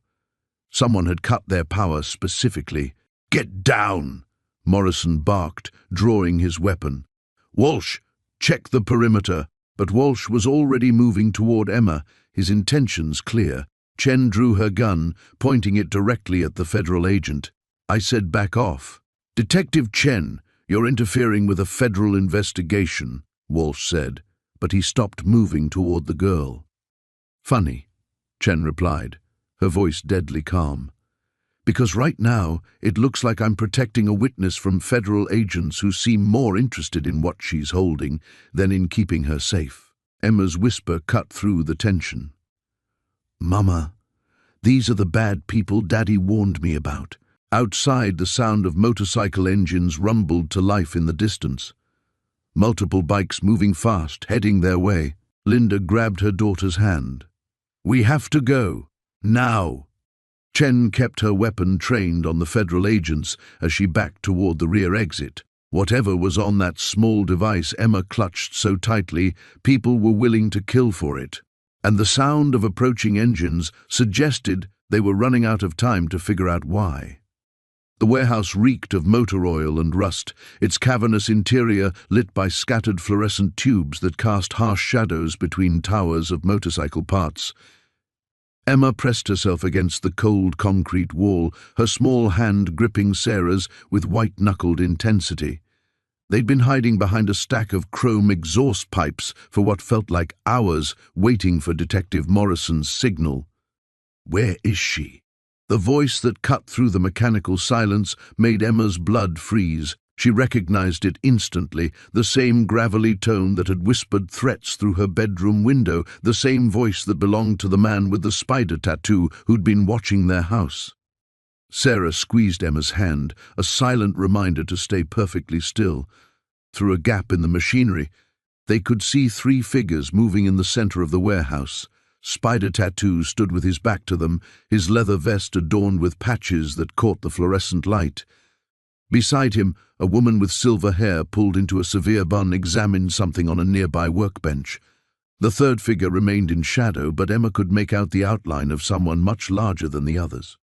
Someone had cut their power specifically. "Get down!" Morrison barked, drawing his weapon. "Walsh, check the perimeter." But Walsh was already moving toward Emma, his intentions clear. Chen drew her gun, pointing it directly at the federal agent. "I said back off." "Detective Chen, you're interfering with a federal investigation," Walsh said, but he stopped moving toward the girl. "Funny," Chen replied, her voice deadly calm. "Because right now it looks like I'm protecting a witness from federal agents who seem more interested in what she's holding than in keeping her safe." Emma's whisper cut through the tension. "Mama, these are the bad people Daddy warned me about." Outside, the sound of motorcycle engines rumbled to life in the distance. Multiple bikes moving fast, heading their way. Linda grabbed her daughter's hand. "We have to go. Now." Chen kept her weapon trained on the federal agents as she backed toward the rear exit. Whatever was on that small device Emma clutched so tightly, people were willing to kill for it. And the sound of approaching engines suggested they were running out of time to figure out why. The warehouse reeked of motor oil and rust, its cavernous interior lit by scattered fluorescent tubes that cast harsh shadows between towers of motorcycle parts. Emma pressed herself against the cold concrete wall, her small hand gripping Sarah's with white-knuckled intensity. They'd been hiding behind a stack of chrome exhaust pipes for what felt like hours, waiting for Detective Morrison's signal. "Where is she?" The voice that cut through the mechanical silence made Emma's blood freeze. She recognized it instantly, the same gravelly tone that had whispered threats through her bedroom window, the same voice that belonged to the man with the spider tattoo who'd been watching their house. Sarah squeezed Emma's hand, a silent reminder to stay perfectly still. Through a gap in the machinery, they could see 3 figures moving in the center of the warehouse. Spider Tattoo stood with his back to them, his leather vest adorned with patches that caught the fluorescent light. Beside him, a woman with silver hair pulled into a severe bun examined something on a nearby workbench. The third figure remained in shadow, but Emma could make out the outline of someone much larger than the others.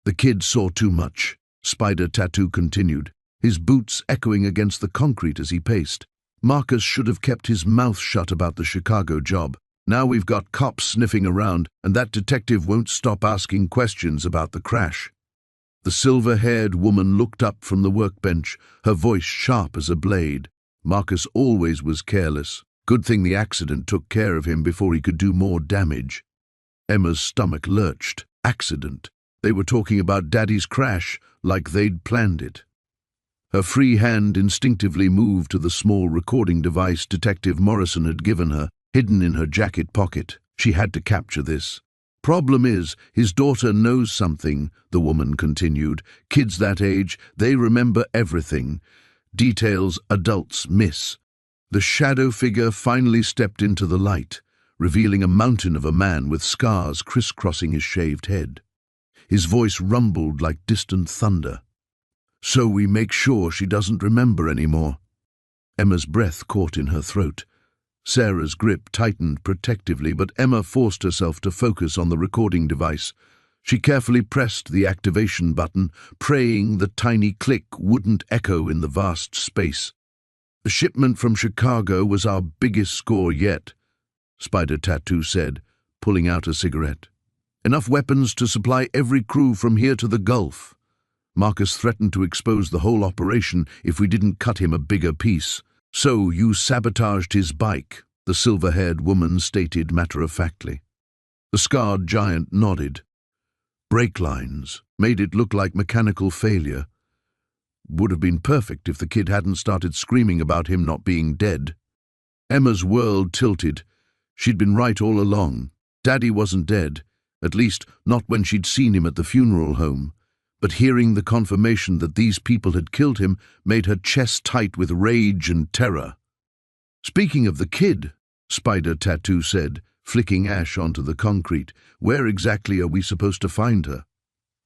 "The kid saw too much," Spider Tattoo continued, his boots echoing against the concrete as he paced. "Marcus should have kept his mouth shut about the Chicago job. Now we've got cops sniffing around, and that detective won't stop asking questions about the crash." The silver-haired woman looked up from the workbench, her voice sharp as a blade. "Marcus always was careless. Good thing the accident took care of him before he could do more damage." Emma's stomach lurched. Accident. They were talking about Daddy's crash, like they'd planned it. Her free hand instinctively moved to the small recording device Detective Morrison had given her, hidden in her jacket pocket. She had to capture this. "Problem is, his daughter knows something," the woman continued. "Kids that age, they remember everything. Details adults miss." The shadow figure finally stepped into the light, revealing a mountain of a man with scars crisscrossing his shaved head. His voice rumbled like distant thunder. "So we make sure she doesn't remember anymore." Emma's breath caught in her throat. Sarah's grip tightened protectively, but Emma forced herself to focus on the recording device. She carefully pressed the activation button, praying the tiny click wouldn't echo in the vast space. "The shipment from Chicago was our biggest score yet," Spider Tattoo said, pulling out a cigarette. "Enough weapons to supply every crew from here to the Gulf. Marcus threatened to expose the whole operation if we didn't cut him a bigger piece. So you sabotaged his bike," the silver-haired woman stated matter-of-factly. The scarred giant nodded. "Brake lines made it look like mechanical failure. Would have been perfect if the kid hadn't started screaming about him not being dead." Emma's world tilted. She'd been right all along. Daddy wasn't dead, at least not when she'd seen him at the funeral home. But hearing the confirmation that these people had killed him made her chest tight with rage and terror. "Speaking of the kid," Spider Tattoo said, flicking ash onto the concrete, "where exactly are we supposed to find her?"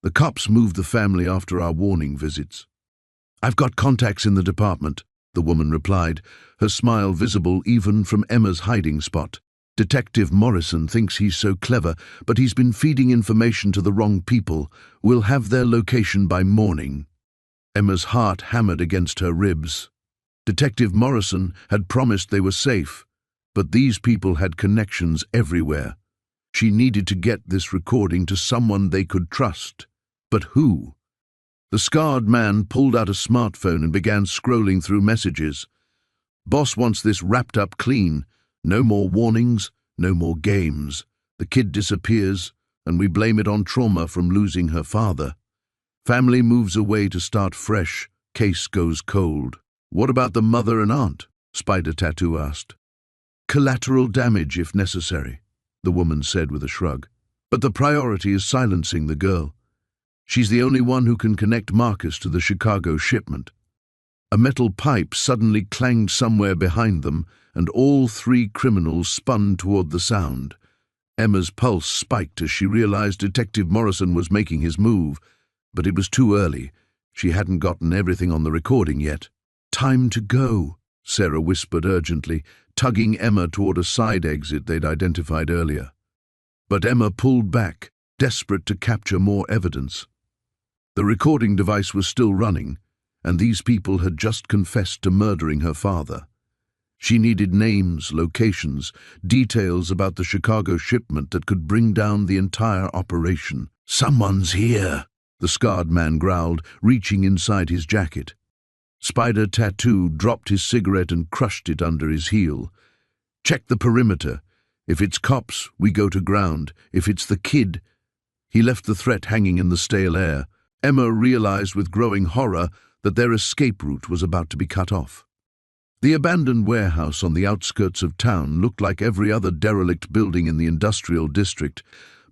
"The cops moved the family after our warning visits." "I've got contacts in the department," the woman replied, her smile visible even from Emma's hiding spot. "Detective Morrison thinks he's so clever, but he's been feeding information to the wrong people. We'll have their location by morning." Emma's heart hammered against her ribs. Detective Morrison had promised they were safe, but these people had connections everywhere. She needed to get this recording to someone they could trust. But who? The scarred man pulled out a smartphone and began scrolling through messages. "Boss wants this wrapped up clean. No more warnings, no more games. The kid disappears, and we blame it on trauma from losing her father. Family moves away to start fresh. Case goes cold." "What about the mother and aunt?" Spider Tattoo asked. "Collateral damage if necessary," the woman said with a shrug. "But the priority is silencing the girl. She's the only one who can connect Marcus to the Chicago shipment." A metal pipe suddenly clanged somewhere behind them, and all three criminals spun toward the sound. Emma's pulse spiked as she realized Detective Morrison was making his move, but it was too early. She hadn't gotten everything on the recording yet. "Time to go," Sarah whispered urgently, tugging Emma toward a side exit they'd identified earlier. But Emma pulled back, desperate to capture more evidence. The recording device was still running, and these people had just confessed to murdering her father. She needed names, locations, details about the Chicago shipment that could bring down the entire operation. "Someone's here," the scarred man growled, reaching inside his jacket. Spider Tattoo dropped his cigarette and crushed it under his heel. "Check the perimeter. If it's cops, we go to ground. If it's the kid—" He left the threat hanging in the stale air. Emma realized with growing horror that their escape route was about to be cut off. The abandoned warehouse on the outskirts of town looked like every other derelict building in the industrial district,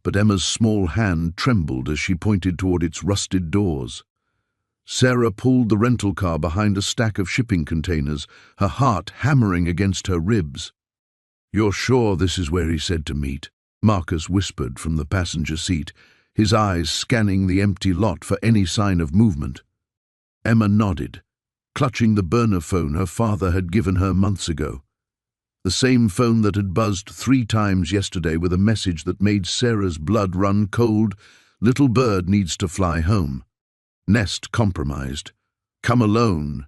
but Emma's small hand trembled as she pointed toward its rusted doors. Sarah pulled the rental car behind a stack of shipping containers, her heart hammering against her ribs. "You're sure this is where he said to meet?" Marcus whispered from the passenger seat, his eyes scanning the empty lot for any sign of movement. Emma nodded, clutching the burner phone her father had given her months ago. The same phone that had buzzed 3 times yesterday with a message that made Sarah's blood run cold. "Little bird needs to fly home. Nest compromised. Come alone."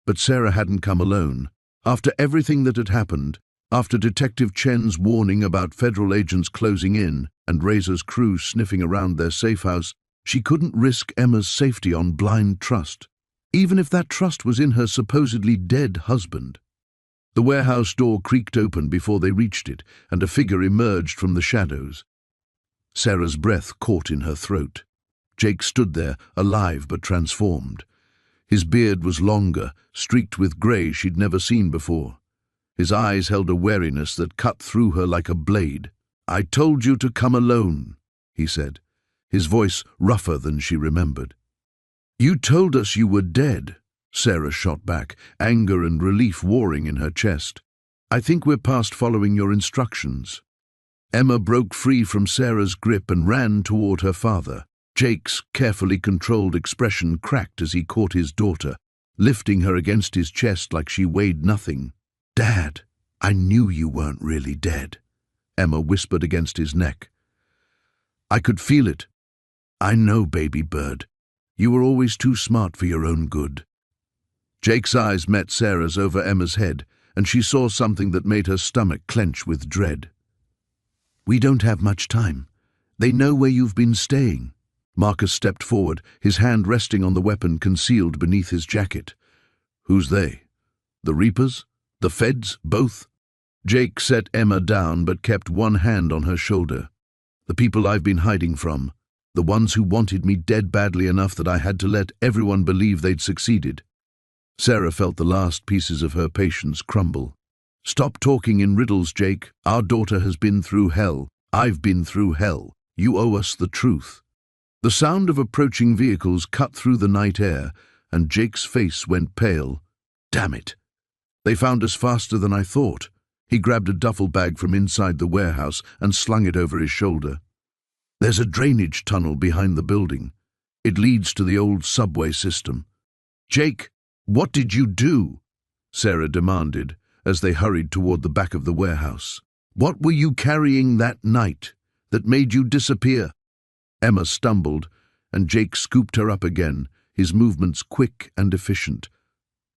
But Sarah hadn't come alone. After everything that had happened, after Detective Chen's warning about federal agents closing in and Razor's crew sniffing around their safe house, she couldn't risk Emma's safety on blind trust, even if that trust was in her supposedly dead husband. The warehouse door creaked open before they reached it, and a figure emerged from the shadows. Sarah's breath caught in her throat. Jake stood there, alive but transformed. His beard was longer, streaked with grey she'd never seen before. His eyes held a wariness that cut through her like a blade. "I told you to come alone," he said, his voice rougher than she remembered. "You told us you were dead," Sarah shot back, anger and relief warring in her chest. "I think we're past following your instructions." Emma broke free from Sarah's grip and ran toward her father. Jake's carefully controlled expression cracked as he caught his daughter, lifting her against his chest like she weighed nothing. "Dad, I knew you weren't really dead," Emma whispered against his neck. "I could feel it. I know, baby bird. You were always too smart for your own good." Jake's eyes met Sarah's over Emma's head, and she saw something that made her stomach clench with dread. "We don't have much time. They know where you've been staying." Marcus stepped forward, his hand resting on the weapon concealed beneath his jacket. "Who's they? The Reapers? The Feds? Both?" Jake set Emma down but kept one hand on her shoulder. "The people I've been hiding from. The ones who wanted me dead badly enough that I had to let everyone believe they'd succeeded." Sarah felt the last pieces of her patience crumble. "Stop talking in riddles, Jake. Our daughter has been through hell. I've been through hell. You owe us the truth." The sound of approaching vehicles cut through the night air, and Jake's face went pale. "Damn it! They found us faster than I thought." He grabbed a duffel bag from inside the warehouse and slung it over his shoulder. "There's a drainage tunnel behind the building. It leads to the old subway system." "Jake, what did you do?" Sarah demanded as they hurried toward the back of the warehouse. "What were you carrying that night that made you disappear?" Emma stumbled, and Jake scooped her up again, his movements quick and efficient.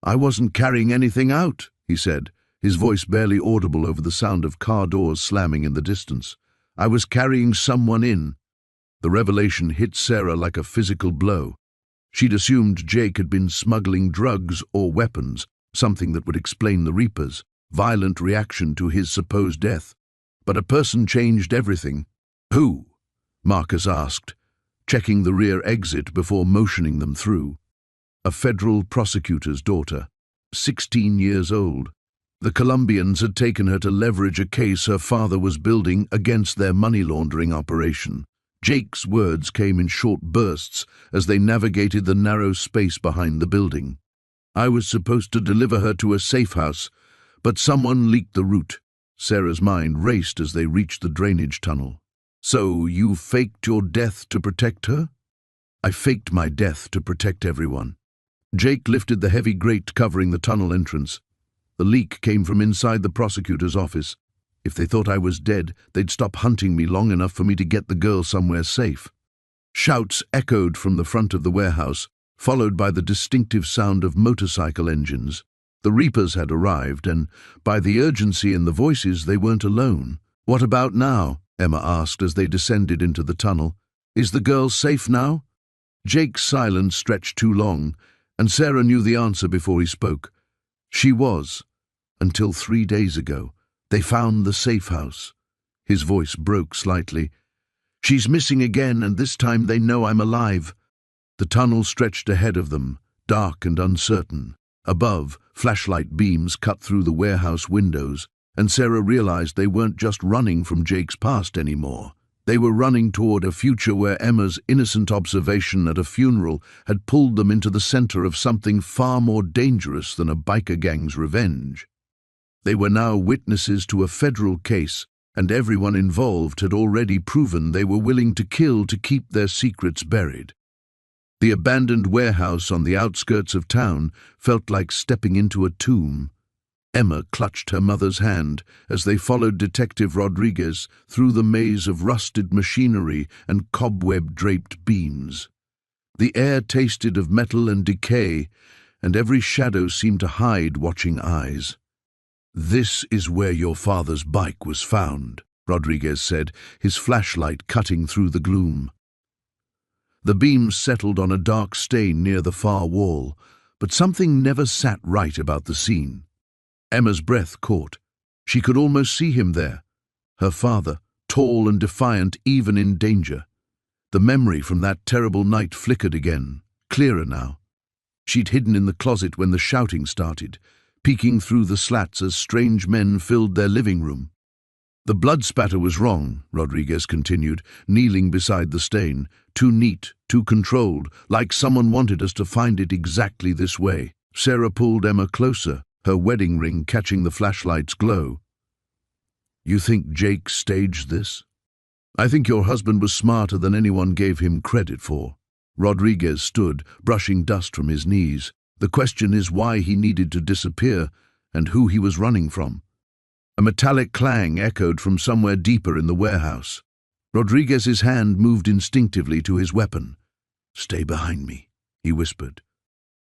"I wasn't carrying anything out," he said, his voice barely audible over the sound of car doors slamming in the distance. "I was carrying someone in." The revelation hit Sarah like a physical blow. She'd assumed Jake had been smuggling drugs or weapons, something that would explain the Reapers' violent reaction to his supposed death. But a person changed everything. "Who?" Marcus asked, checking the rear exit before motioning them through. "A federal prosecutor's daughter, 16 years old. The Colombians had taken her to leverage a case her father was building against their money laundering operation." Jake's words came in short bursts as they navigated the narrow space behind the building. "I was supposed to deliver her to a safe house, but someone leaked the route." Sarah's mind raced as they reached the drainage tunnel. "So you faked your death to protect her?" "I faked my death to protect everyone." Jake lifted the heavy grate covering the tunnel entrance. The leak came from inside the prosecutor's office. If they thought I was dead, they'd stop hunting me long enough for me to get the girl somewhere safe. Shouts echoed from the front of the warehouse, followed by the distinctive sound of motorcycle engines. The Reapers had arrived, and by the urgency in the voices, they weren't alone. "What about now?" Emma asked as they descended into the tunnel. "Is the girl safe now?" Jake's silence stretched too long, and Sarah knew the answer before he spoke. She was, until 3 days ago. They found the safe house. His voice broke slightly. "She's missing again, and this time they know I'm alive." The tunnel stretched ahead of them, dark and uncertain. Above, flashlight beams cut through the warehouse windows, and Sarah realized they weren't just running from Jake's past anymore. They were running toward a future where Emma's innocent observation at a funeral had pulled them into the center of something far more dangerous than a biker gang's revenge. They were now witnesses to a federal case, and everyone involved had already proven they were willing to kill to keep their secrets buried. The abandoned warehouse on the outskirts of town felt like stepping into a tomb. Emma clutched her mother's hand as they followed Detective Rodriguez through the maze of rusted machinery and cobweb-draped beams. The air tasted of metal and decay, and every shadow seemed to hide watching eyes. "This is where your father's bike was found," Rodriguez said, his flashlight cutting through the gloom. The beams settled on a dark stain near the far wall, but something never sat right about the scene. Emma's breath caught. She could almost see him there, her father, tall and defiant even in danger. The memory from that terrible night flickered again, clearer now. She'd hidden in the closet when the shouting started, peeking through the slats as strange men filled their living room. "The blood spatter was wrong," Rodriguez continued, kneeling beside the stain. "Too neat, too controlled, like someone wanted us to find it exactly this way." Sarah pulled Emma closer, her wedding ring catching the flashlight's glow. You think Jake staged this? I think your husband was smarter than anyone gave him credit for. Rodriguez stood, brushing dust from his knees. The question is why he needed to disappear and who he was running from. A metallic clang echoed from somewhere deeper in the warehouse. Rodriguez's hand moved instinctively to his weapon. "Stay behind me," he whispered.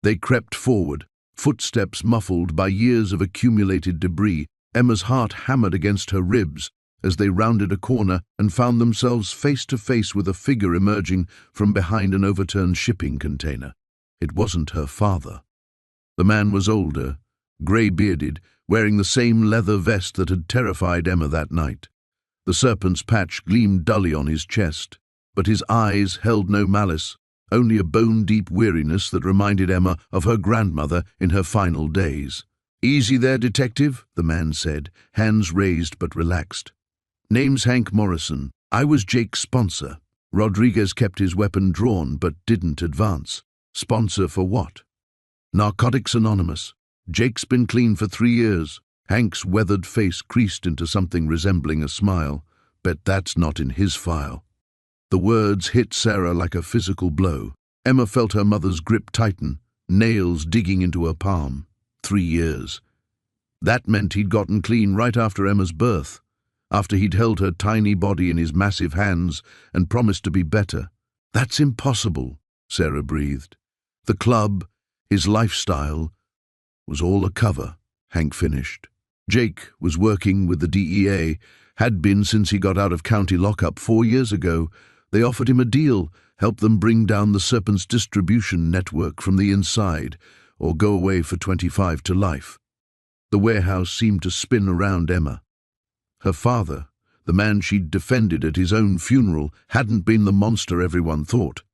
They crept forward, footsteps muffled by years of accumulated debris. Emma's heart hammered against her ribs as they rounded a corner and found themselves face to face with a figure emerging from behind an overturned shipping container. It wasn't her father. The man was older, grey-bearded, wearing the same leather vest that had terrified Emma that night. The serpent's patch gleamed dully on his chest, but his eyes held no malice, only a bone-deep weariness that reminded Emma of her grandmother in her final days. "Easy there, detective," the man said, hands raised but relaxed. "Name's Hank Morrison. I was Jake's sponsor." Rodriguez kept his weapon drawn but didn't advance. Sponsor for what? Narcotics Anonymous. Jake's been clean for 3 years. Hank's weathered face creased into something resembling a smile. Bet that's not in his file. The words hit Sarah like a physical blow. Emma felt her mother's grip tighten, nails digging into her palm. 3 years. That meant he'd gotten clean right after Emma's birth, after he'd held her tiny body in his massive hands and promised to be better. "That's impossible," Sarah breathed. "The club, his lifestyle, was all a cover," Hank finished. Jake was working with the DEA, had been since he got out of county lockup 4 years ago. They offered him a deal, help them bring down the Serpent's distribution network from the inside, or go away for 25 to life. The warehouse seemed to spin around Emma. Her father, the man she'd defended at his own funeral, hadn't been the monster everyone thought.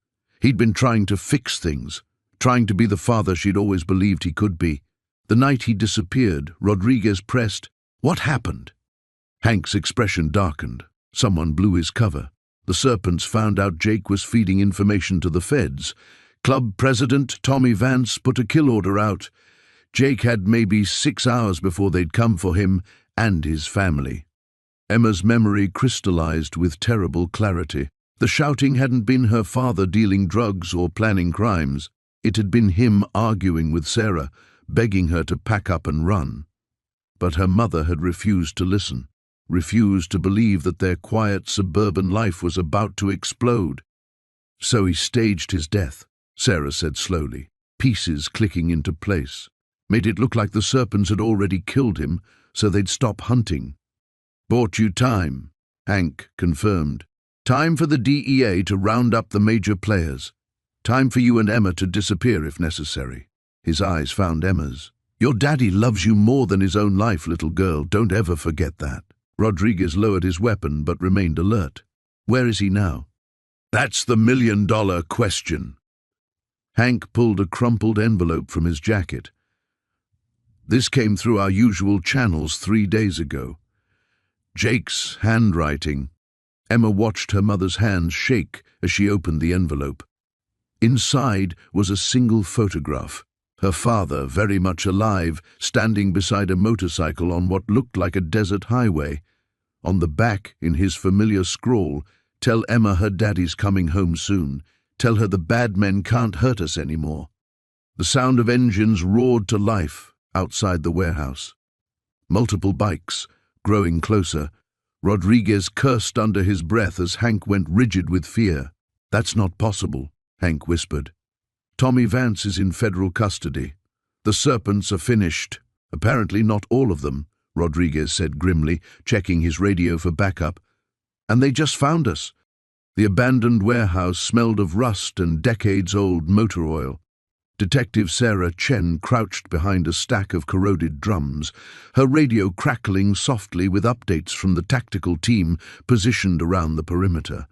He'd been trying to fix things, trying to be the father she'd always believed he could be. The night he disappeared, Rodriguez pressed, "What happened?" Hank's expression darkened. Someone blew his cover. The Serpents found out Jake was feeding information to the feds. Club president Tommy Vance put a kill order out. Jake had maybe 6 hours before they'd come for him and his family. Emma's memory crystallized with terrible clarity. The shouting hadn't been her father dealing drugs or planning crimes. It had been him arguing with Sarah, begging her to pack up and run. But her mother had refused to listen, refused to believe that their quiet suburban life was about to explode. "So he staged his death," Sarah said slowly, pieces clicking into place. "Made it look like the Serpents had already killed him, so they'd stop hunting." "Bought you time," Hank confirmed. "Time for the DEA to round up the major players. Time for you and Emma to disappear if necessary." His eyes found Emma's. "Your daddy loves you more than his own life, little girl. Don't ever forget that." Rodriguez lowered his weapon but remained alert. "Where is he now?" "That's the million-dollar question." Hank pulled a crumpled envelope from his jacket. "This came through our usual channels 3 days ago. Jake's handwriting." Emma watched her mother's hands shake as she opened the envelope. Inside was a single photograph. Her father, very much alive, standing beside a motorcycle on what looked like a desert highway. On the back, in his familiar scrawl, "Tell Emma her daddy's coming home soon. Tell her the bad men can't hurt us anymore." The sound of engines roared to life outside the warehouse. Multiple bikes, growing closer. Rodriguez cursed under his breath as Hank went rigid with fear. "That's not possible," Hank whispered. "Tommy Vance is in federal custody. The Serpents are finished. Apparently not all of them," Rodriguez said grimly, checking his radio for backup. "And they just found us." The abandoned warehouse smelled of rust and decades-old motor oil. Detective Sarah Chen crouched behind a stack of corroded drums, her radio crackling softly with updates from the tactical team positioned around the perimeter.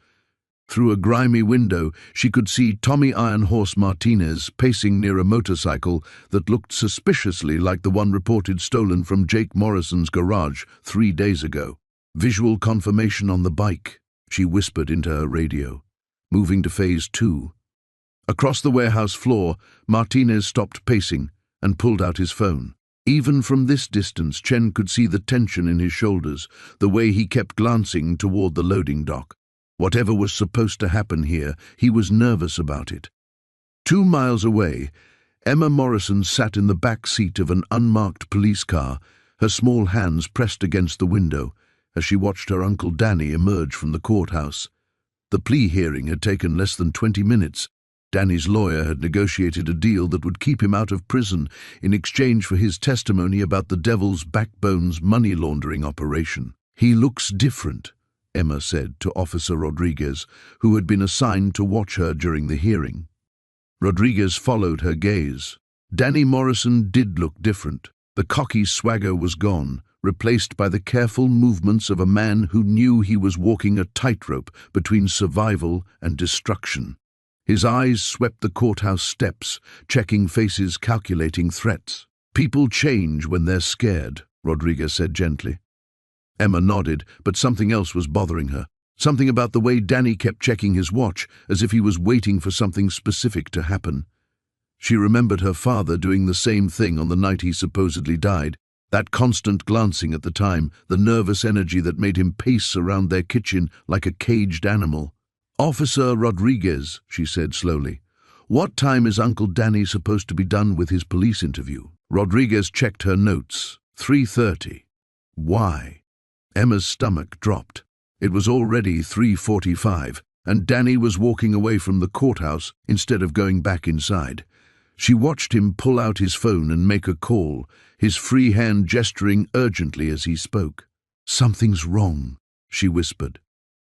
Through a grimy window, she could see Tommy Iron Horse Martinez pacing near a motorcycle that looked suspiciously like the one reported stolen from Jake Morrison's garage 3 days ago. "Visual confirmation on the bike," she whispered into her radio. "Moving to phase 2. Across the warehouse floor, Martinez stopped pacing and pulled out his phone. Even from this distance, Chen could see the tension in his shoulders, the way he kept glancing toward the loading dock. Whatever was supposed to happen here, he was nervous about it. 2 miles away, Emma Morrison sat in the back seat of an unmarked police car, her small hands pressed against the window, as she watched her Uncle Danny emerge from the courthouse. The plea hearing had taken less than 20 minutes. Danny's lawyer had negotiated a deal that would keep him out of prison in exchange for his testimony about the Devil's Backbone's money laundering operation. "He looks different," Emma said to Officer Rodriguez, who had been assigned to watch her during the hearing. Rodriguez followed her gaze. Danny Morrison did look different. The cocky swagger was gone, replaced by the careful movements of a man who knew he was walking a tightrope between survival and destruction. His eyes swept the courthouse steps, checking faces, calculating threats. "People change when they're scared," Rodriguez said gently. Emma nodded, but something else was bothering her. Something about the way Danny kept checking his watch, as if he was waiting for something specific to happen. She remembered her father doing the same thing on the night he supposedly died. That constant glancing at the time, the nervous energy that made him pace around their kitchen like a caged animal. "Officer Rodriguez," she said slowly, "what time is Uncle Danny supposed to be done with his police interview?" Rodriguez checked her notes. 3:30. Why? Emma's stomach dropped. It was already 3:45, and Danny was walking away from the courthouse instead of going back inside. She watched him pull out his phone and make a call, his free hand gesturing urgently as he spoke. "Something's wrong," she whispered.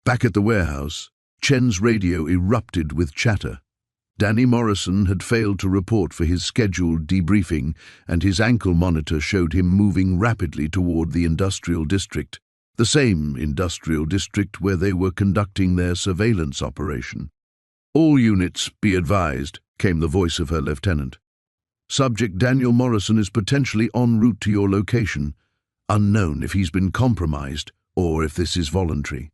Back at the warehouse, Chen's radio erupted with chatter. Danny Morrison had failed to report for his scheduled debriefing, and his ankle monitor showed him moving rapidly toward the industrial district, the same industrial district where they were conducting their surveillance operation. "All units, be advised," came the voice of her lieutenant. "Subject Daniel Morrison is potentially en route to your location. Unknown if he's been compromised or if this is voluntary."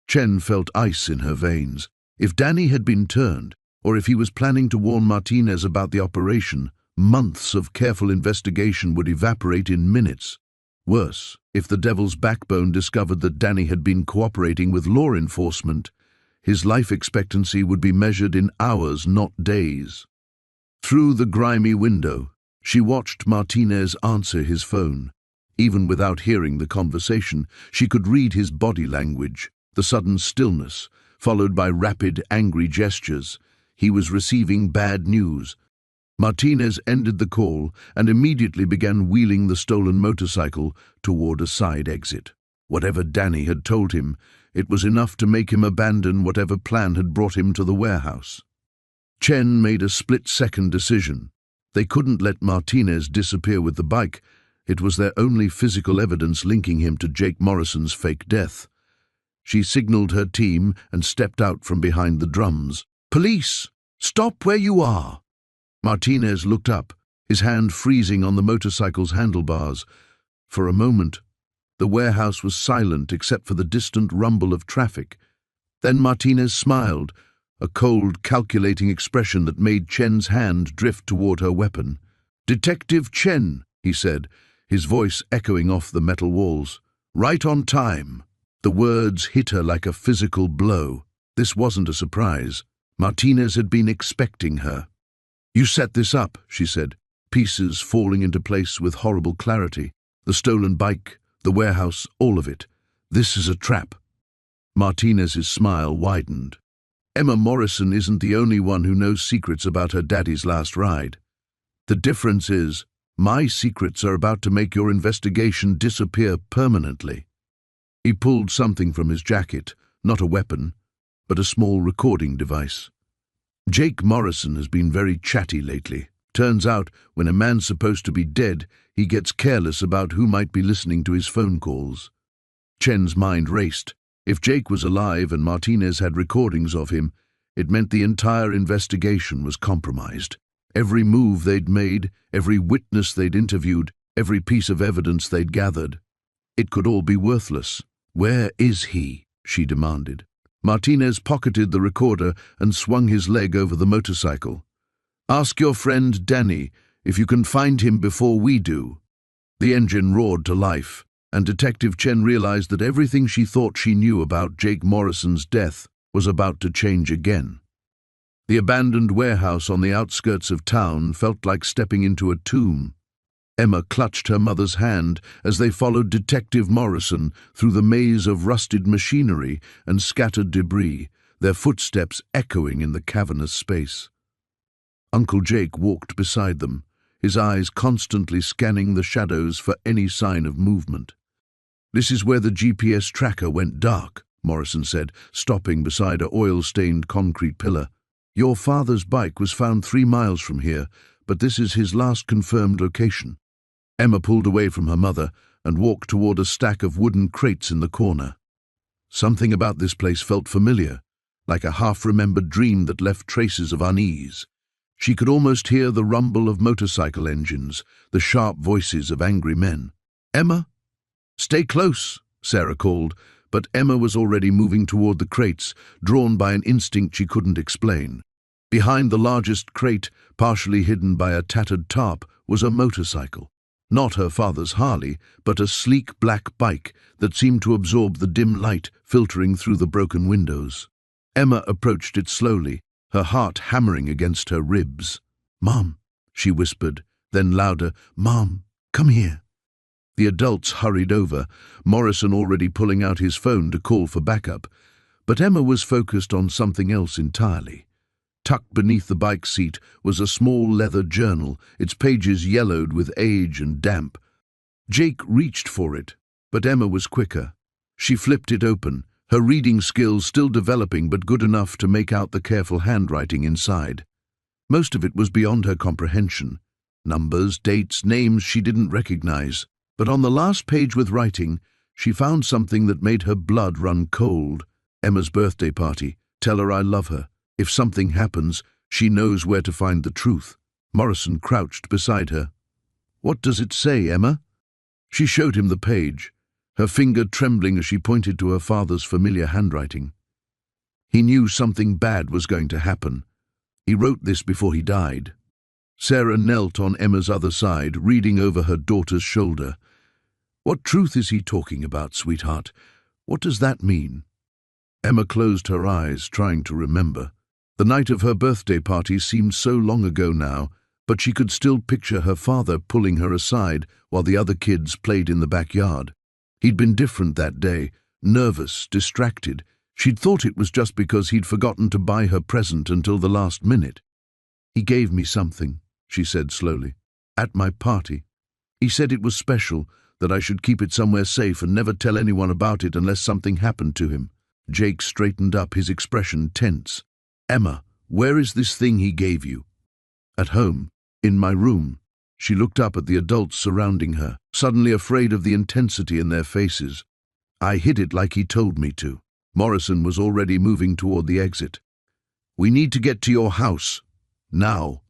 Chen felt ice in her veins. If Danny had been turned, or if he was planning to warn Martinez about the operation, months of careful investigation would evaporate in minutes. Worse, if the Devil's Backbone discovered that Danny had been cooperating with law enforcement, his life expectancy would be measured in hours, not days. Through the grimy window, she watched Martinez answer his phone. Even without hearing the conversation, she could read his body language, the sudden stillness, followed by rapid, angry gestures. He was receiving bad news. Martinez ended the call and immediately began wheeling the stolen motorcycle toward a side exit. Whatever Danny had told him, it was enough to make him abandon whatever plan had brought him to the warehouse. Chen made a split-second decision. They couldn't let Martinez disappear with the bike. It was their only physical evidence linking him to Jake Morrison's fake death. She signaled her team and stepped out from behind the drums. "Police! Stop where you are!" Martinez looked up, his hand freezing on the motorcycle's handlebars. For a moment, the warehouse was silent except for the distant rumble of traffic. Then Martinez smiled, a cold, calculating expression that made Chen's hand drift toward her weapon. "Detective Chen," he said, his voice echoing off the metal walls. "Right on time." The words hit her like a physical blow. This wasn't a surprise. Martinez had been expecting her. "You set this up," she said, pieces falling into place with horrible clarity. "The stolen bike, the warehouse, all of it. This is a trap." Martinez's smile widened. "Emma Morrison isn't the only one who knows secrets about her daddy's last ride. The difference is, my secrets are about to make your investigation disappear permanently." He pulled something from his jacket, not a weapon, but a small recording device. "Jake Morrison has been very chatty lately. Turns out, when a man's supposed to be dead, he gets careless about who might be listening to his phone calls." Chen's mind raced. If Jake was alive and Martinez had recordings of him, it meant the entire investigation was compromised. Every move they'd made, every witness they'd interviewed, every piece of evidence they'd gathered. It could all be worthless. "Where is he?" she demanded. Martinez pocketed the recorder and swung his leg over the motorcycle. "Ask your friend Danny if you can find him before we do." The engine roared to life, and Detective Chen realized that everything she thought she knew about Jake Morrison's death was about to change again. The abandoned warehouse on the outskirts of town felt like stepping into a tomb. Emma clutched her mother's hand as they followed Detective Morrison through the maze of rusted machinery and scattered debris, their footsteps echoing in the cavernous space. Uncle Jake walked beside them, his eyes constantly scanning the shadows for any sign of movement. "This is where the GPS tracker went dark," Morrison said, stopping beside a oil-stained concrete pillar. "Your father's bike was found 3 miles from here, but this is his last confirmed location." Emma pulled away from her mother and walked toward a stack of wooden crates in the corner. Something about this place felt familiar, like a half-remembered dream that left traces of unease. She could almost hear the rumble of motorcycle engines, the sharp voices of angry men. "Emma? Stay close," Sarah called, but Emma was already moving toward the crates, drawn by an instinct she couldn't explain. Behind the largest crate, partially hidden by a tattered tarp, was a motorcycle. Not her father's Harley, but a sleek black bike that seemed to absorb the dim light filtering through the broken windows. Emma approached it slowly, her heart hammering against her ribs. "Mom," she whispered, then louder, "Mom, come here." The adults hurried over, Morrison already pulling out his phone to call for backup, but Emma was focused on something else entirely. Tucked beneath the bike seat was a small leather journal, its pages yellowed with age and damp. Jake reached for it, but Emma was quicker. She flipped it open, her reading skills still developing but good enough to make out the careful handwriting inside. Most of it was beyond her comprehension. Numbers, dates, names she didn't recognize. But on the last page with writing, she found something that made her blood run cold. Emma's birthday party. "Tell her I love her. If something happens, she knows where to find the truth." Morrison crouched beside her. "What does it say, Emma?" She showed him the page, her finger trembling as she pointed to her father's familiar handwriting. He knew something bad was going to happen. He wrote this before he died. Sarah knelt on Emma's other side, reading over her daughter's shoulder. "What truth is he talking about, sweetheart? What does that mean?" Emma closed her eyes, trying to remember. The night of her birthday party seemed so long ago now, but she could still picture her father pulling her aside while the other kids played in the backyard. He'd been different that day, nervous, distracted. She'd thought it was just because he'd forgotten to buy her present until the last minute. "He gave me something," she said slowly, "at my party. He said it was special, that I should keep it somewhere safe and never tell anyone about it unless something happened to him." Jake straightened up, his expression tense. "Emma, where is this thing he gave you?" "At home, in my room." She looked up at the adults surrounding her, suddenly afraid of the intensity in their faces. "I hid it like he told me to." Morrison was already moving toward the exit. "We need to get to your house. Now."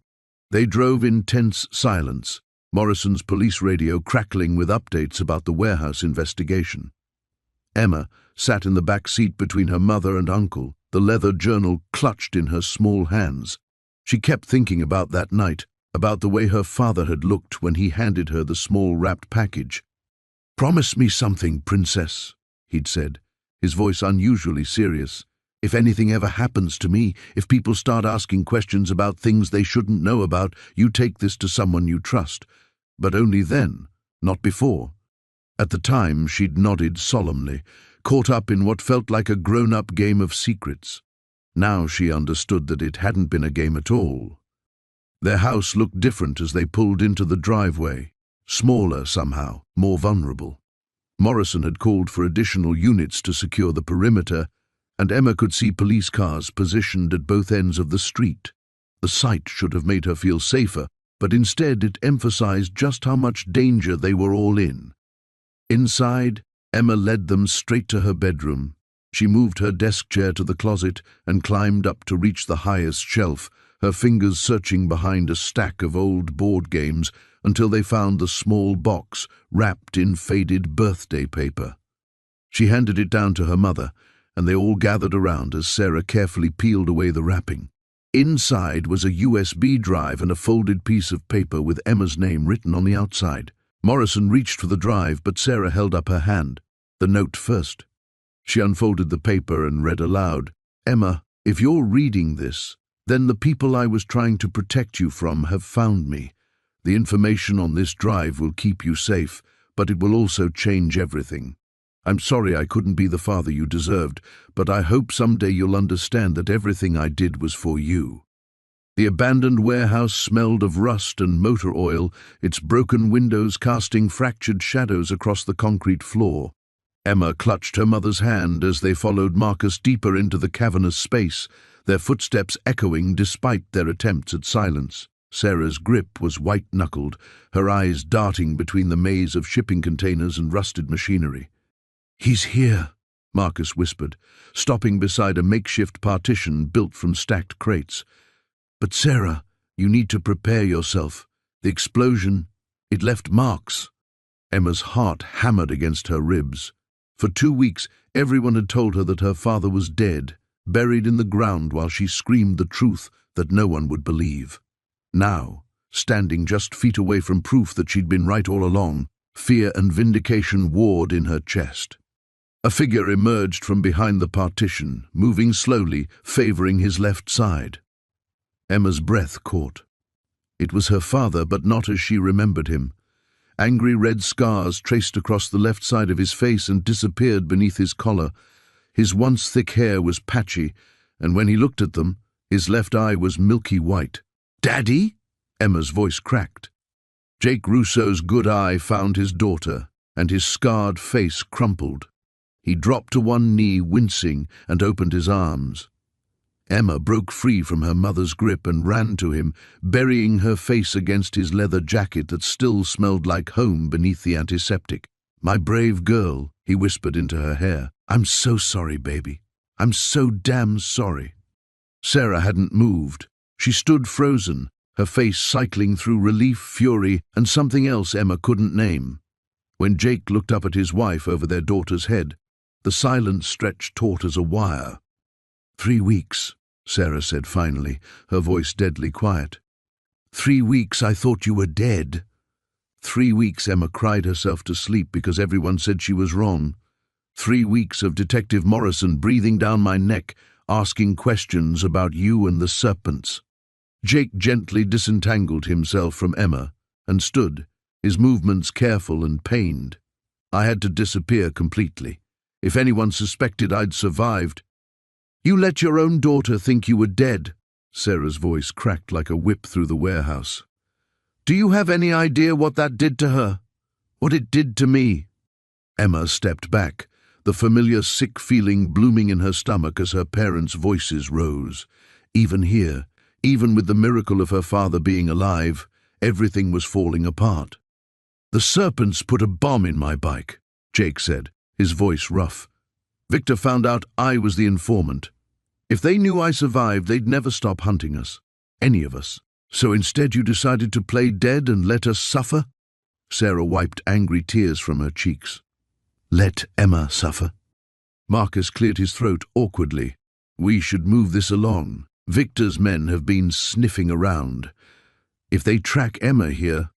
They drove in tense silence, Morrison's police radio crackling with updates about the warehouse investigation. Emma sat in the back seat between her mother and uncle, the leather journal clutched in her small hands. She kept thinking about that night, about the way her father had looked when he handed her the small wrapped package. "Promise me something, princess," he'd said, his voice unusually serious. "If anything ever happens to me, if people start asking questions about things they shouldn't know about, you take this to someone you trust. But only then, not before." At the time, she'd nodded solemnly, caught up in what felt like a grown-up game of secrets. Now she understood that it hadn't been a game at all. Their house looked different as they pulled into the driveway, smaller somehow, more vulnerable. Morrison had called for additional units to secure the perimeter, and Emma could see police cars positioned at both ends of the street. The sight should have made her feel safer, but instead it emphasized just how much danger they were all in. Inside, Emma led them straight to her bedroom. She moved her desk chair to the closet and climbed up to reach the highest shelf, her fingers searching behind a stack of old board games until they found the small box wrapped in faded birthday paper. She handed it down to her mother, and they all gathered around as Sarah carefully peeled away the wrapping. Inside was a USB drive and a folded piece of paper with Emma's name written on the outside. Morrison reached for the drive, but Sarah held up her hand. The note first. She unfolded the paper and read aloud. Emma, if you're reading this, then the people I was trying to protect you from have found me. The information on this drive will keep you safe, but it will also change everything. I'm sorry I couldn't be the father you deserved, but I hope someday you'll understand that everything I did was for you. The abandoned warehouse smelled of rust and motor oil, its broken windows casting fractured shadows across the concrete floor. Emma clutched her mother's hand as they followed Marcus deeper into the cavernous space, their footsteps echoing despite their attempts at silence. Sarah's grip was white-knuckled, her eyes darting between the maze of shipping containers and rusted machinery. "He's here," Marcus whispered, stopping beside a makeshift partition built from stacked crates. "But Sarah, you need to prepare yourself. The explosion, it left marks." Emma's heart hammered against her ribs. For 2 weeks, everyone had told her that her father was dead, buried in the ground while she screamed the truth that no one would believe. Now, standing just feet away from proof that she'd been right all along, fear and vindication warred in her chest. A figure emerged from behind the partition, moving slowly, favoring his left side. Emma's breath caught. It was her father, but not as she remembered him. Angry red scars traced across the left side of his face and disappeared beneath his collar. His once thick hair was patchy, and when he looked at them, his left eye was milky white. "Daddy?" Emma's voice cracked. Jake Russo's good eye found his daughter, and his scarred face crumpled. He dropped to one knee, wincing, and opened his arms. Emma broke free from her mother's grip and ran to him, burying her face against his leather jacket that still smelled like home beneath the antiseptic. "My brave girl," he whispered into her hair. "I'm so sorry, baby. I'm so damn sorry." Sarah hadn't moved. She stood frozen, her face cycling through relief, fury, and something else Emma couldn't name. When Jake looked up at his wife over their daughter's head, the silence stretched taut as a wire. 3 weeks. Sarah said finally, her voice deadly quiet. 3 weeks I thought you were dead. 3 weeks Emma cried herself to sleep because everyone said she was wrong. 3 weeks of Detective Morrison breathing down my neck, asking questions about you and the serpents. Jake gently disentangled himself from Emma and stood, his movements careful and pained. I had to disappear completely. If anyone suspected I'd survived, "You let your own daughter think you were dead." Sarah's voice cracked like a whip through the warehouse. "Do you have any idea what that did to her? What it did to me?" Emma stepped back, the familiar sick feeling blooming in her stomach as her parents' voices rose. Even here, even with the miracle of her father being alive, everything was falling apart. "The serpents put a bomb in my bike," Jake said, his voice rough. "Victor found out I was the informant. If they knew I survived, they'd never stop hunting us. Any of us. So instead you decided to play dead and let us suffer?" Sarah wiped angry tears from her cheeks. "Let Emma suffer?" Marcus cleared his throat awkwardly. "We should move this along. Victor's men have been sniffing around. If they track Emma here..."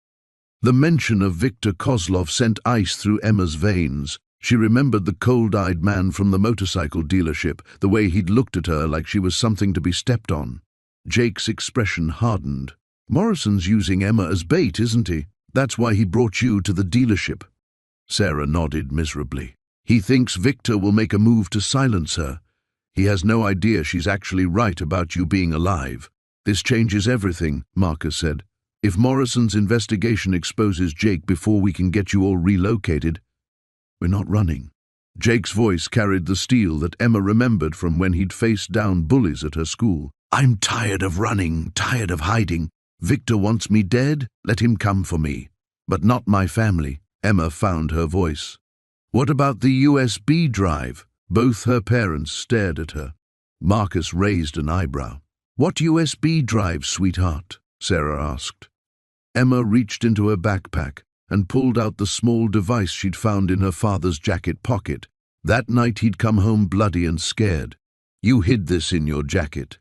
The mention of Victor Kozlov sent ice through Emma's veins. She remembered the cold-eyed man from the motorcycle dealership, the way he'd looked at her like she was something to be stepped on. Jake's expression hardened. "Morrison's using Emma as bait, isn't he? That's why he brought you to the dealership." Sarah nodded miserably. "He thinks Victor will make a move to silence her. He has no idea she's actually right about you being alive." "This changes everything," Marcus said. "If Morrison's investigation exposes Jake before we can get you all relocated..." "We're not running." Jake's voice carried the steel that Emma remembered from when he'd faced down bullies at her school. "I'm tired of running, tired of hiding. Victor wants me dead, let him come for me. But not my family." Emma found her voice. "What about the USB drive?" Both her parents stared at her. Marcus raised an eyebrow. "What USB drive, sweetheart?" Sarah asked. Emma reached into her backpack and pulled out the small device she'd found in her father's jacket pocket. That night he'd come home bloody and scared. "You hid this in your jacket.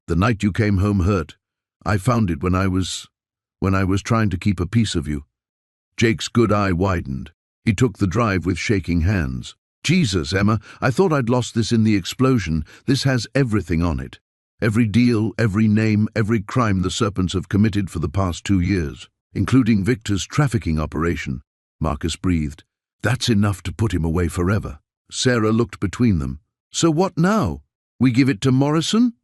The night you came home hurt. I found it when I was trying to keep a piece of you." Jake's good eye widened. He took the drive with shaking hands. Jesus, Emma, I thought I'd lost this in the explosion. This has everything on it. Every deal, every name, every crime the Serpents have committed for the past 2 years, including Victor's trafficking operation. Marcus breathed. That's enough to put him away forever. Sarah looked between them. So what now? We give it to Morrison?